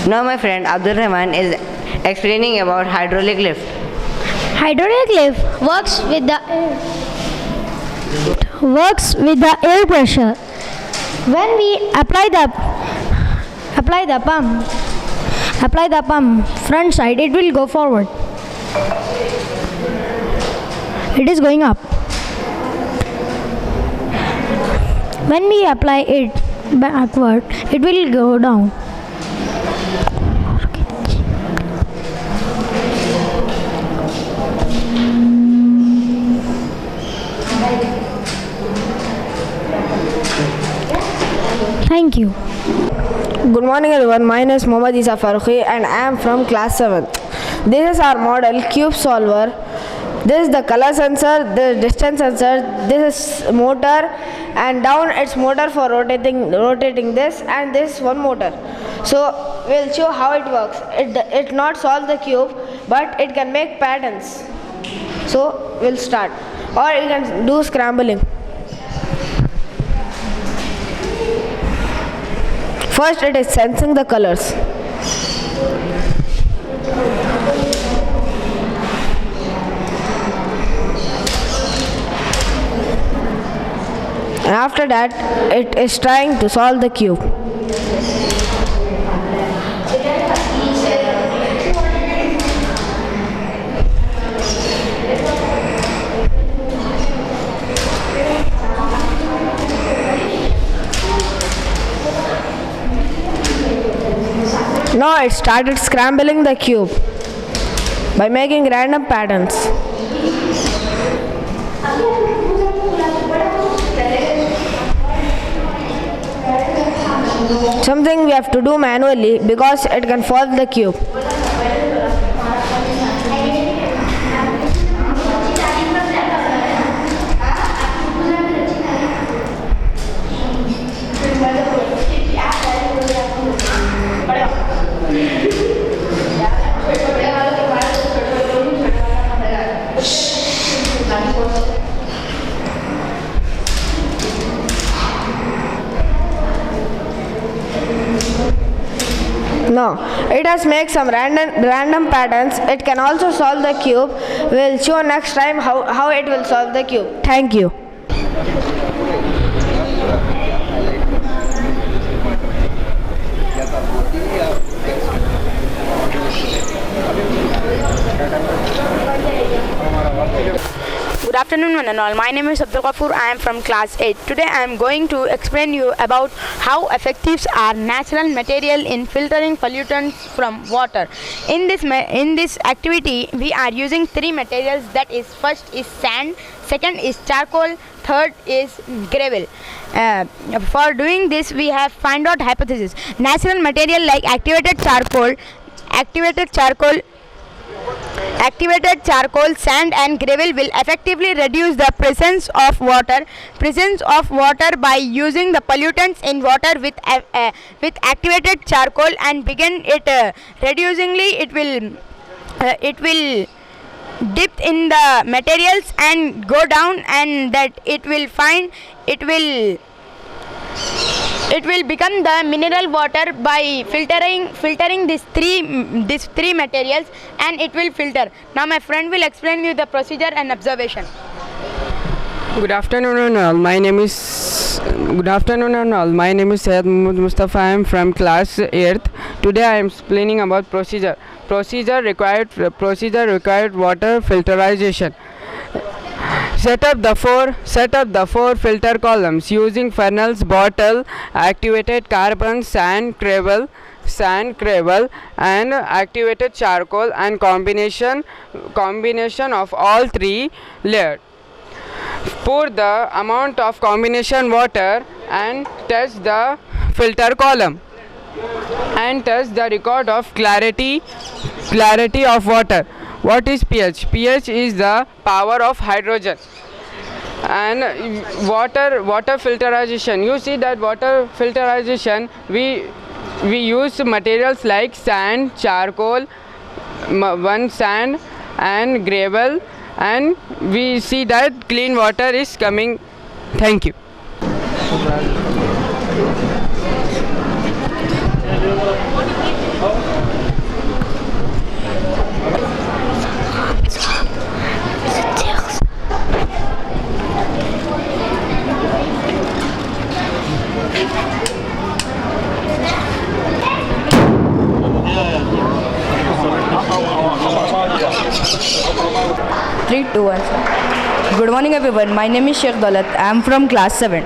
S14: Now my friend Abdul Rahman is explaining about hydraulic lift.
S4: Hydraulic lift works with the air pressure. When we apply the pump front side, it will go forward. It is going up. When we apply it backward, it will go down. Thank you.
S15: Good morning everyone, my name is Mohammad Isa Farooqi and I am from class 7th. This is our model cube solver. This is the color sensor, the distance sensor, this is motor, and down it's motor for rotating this, and this one motor. So we'll show how it works. It not solve the cube, but it can make patterns. So we'll start, or you can do scrambling. First it is sensing the colors. And after that it is trying to solve the cube. Now it started scrambling the cube by making random patterns. Something we have to do manually because it can fall the cube. No, it has made some random patterns. It can also solve the cube. We'll show next time how it will solve the cube. Thank you.
S21: Good afternoon one and all. My name is Abdul Ghafoor. I am from class 8. Today I am going to explain you about how effective are natural material in filtering pollutants from water. In this activity we are using three materials, that is first is sand, second is charcoal, third is gravel. For doing this we have find out hypothesis. Natural material like activated charcoal, sand and gravel will effectively reduce the presence of water by using the pollutants in water with activated charcoal and begin it reducingly. It will dip in the materials and go down, and that it will become the mineral water by filtering these three materials, and it will filter. Now my friend will explain you the procedure and observation.
S2: Good afternoon all. My name is Syed Muhammad Mustafa. I am from class 8th. Today I am explaining about procedure. Procedure required water filterization. Set up the four filter columns using funnels, bottle, activated carbon, sand, gravel, and activated charcoal, and combination of all three layers. Pour the amount of combination water and test the filter column and test the record of clarity of water. What is pH? pH is the power of hydrogen. And water filterization. You see that water filterization we use materials like sand, charcoal, sand and gravel, and we see that clean water is coming. Thank you.
S21: Three, two, one. Good morning everyone. My name is Sheikh Daulat. I am from class 7.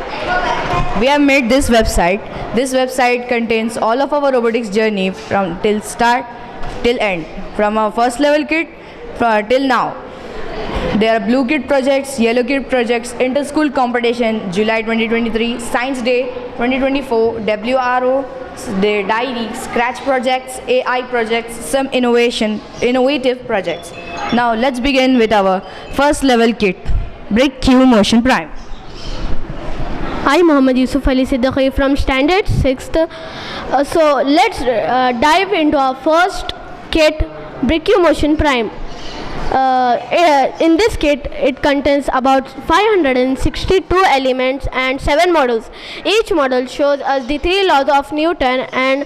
S21: We have made this website. This website contains all of our robotics journey from till start till end, from our first level kit till now. There are blue kit projects, yellow kit projects, inter-school competition, July 2023, Science Day 2024, WRO, the diary, scratch projects, AI projects, some innovative projects. Now let's begin with our first level kit, Brick Q Motion Prime.
S9: I, Mohammad Yusuf Ali Siddiqui from Standard 6th. So let's dive into our first kit, Brick Q Motion Prime. In this kit, it contains about 562 elements and 7 models. Each model shows us the 3 laws of Newton and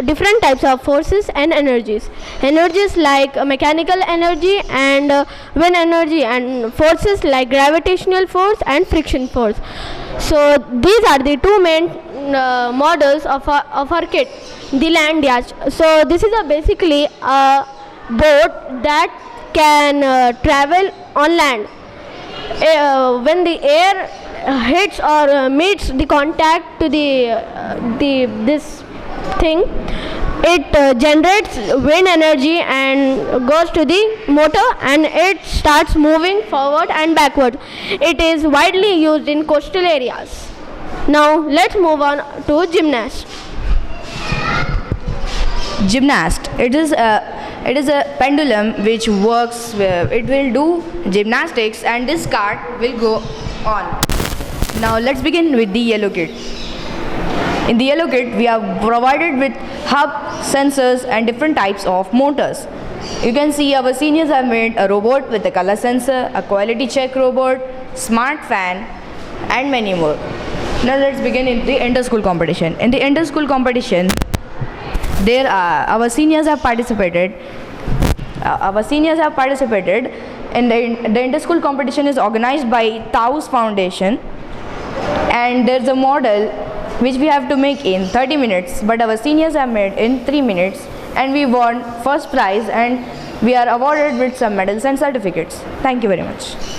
S9: different types of forces and energies. Energies like mechanical energy and wind energy, and forces like gravitational force and friction force. So these are the 2 main models of our kit. The land yacht. So this is basically a boat that can travel on land. When the air hits or meets the contact to this thing, it generates wind energy and goes to the motor, and it starts moving forward and backward. It is widely used in coastal areas. Now let's move on to gymnast.
S21: Gymnast. It is a pendulum which works. It will do gymnastics, and this cart will go on. Now let's begin with the yellow kit. In the yellow kit, we are provided with hub, sensors, and different types of motors. You can see our seniors have made a robot with a color sensor, a quality check robot, smart fan, and many more. Now let's begin in the inter-school competition. In the inter-school competition, our seniors have participated. And the inter-school competition is organized by Taos Foundation, and there's a model which we have to make in 30 minutes, but our seniors have made in 3 minutes, and we won first prize, and we are awarded with some medals and certificates. Thank you very much.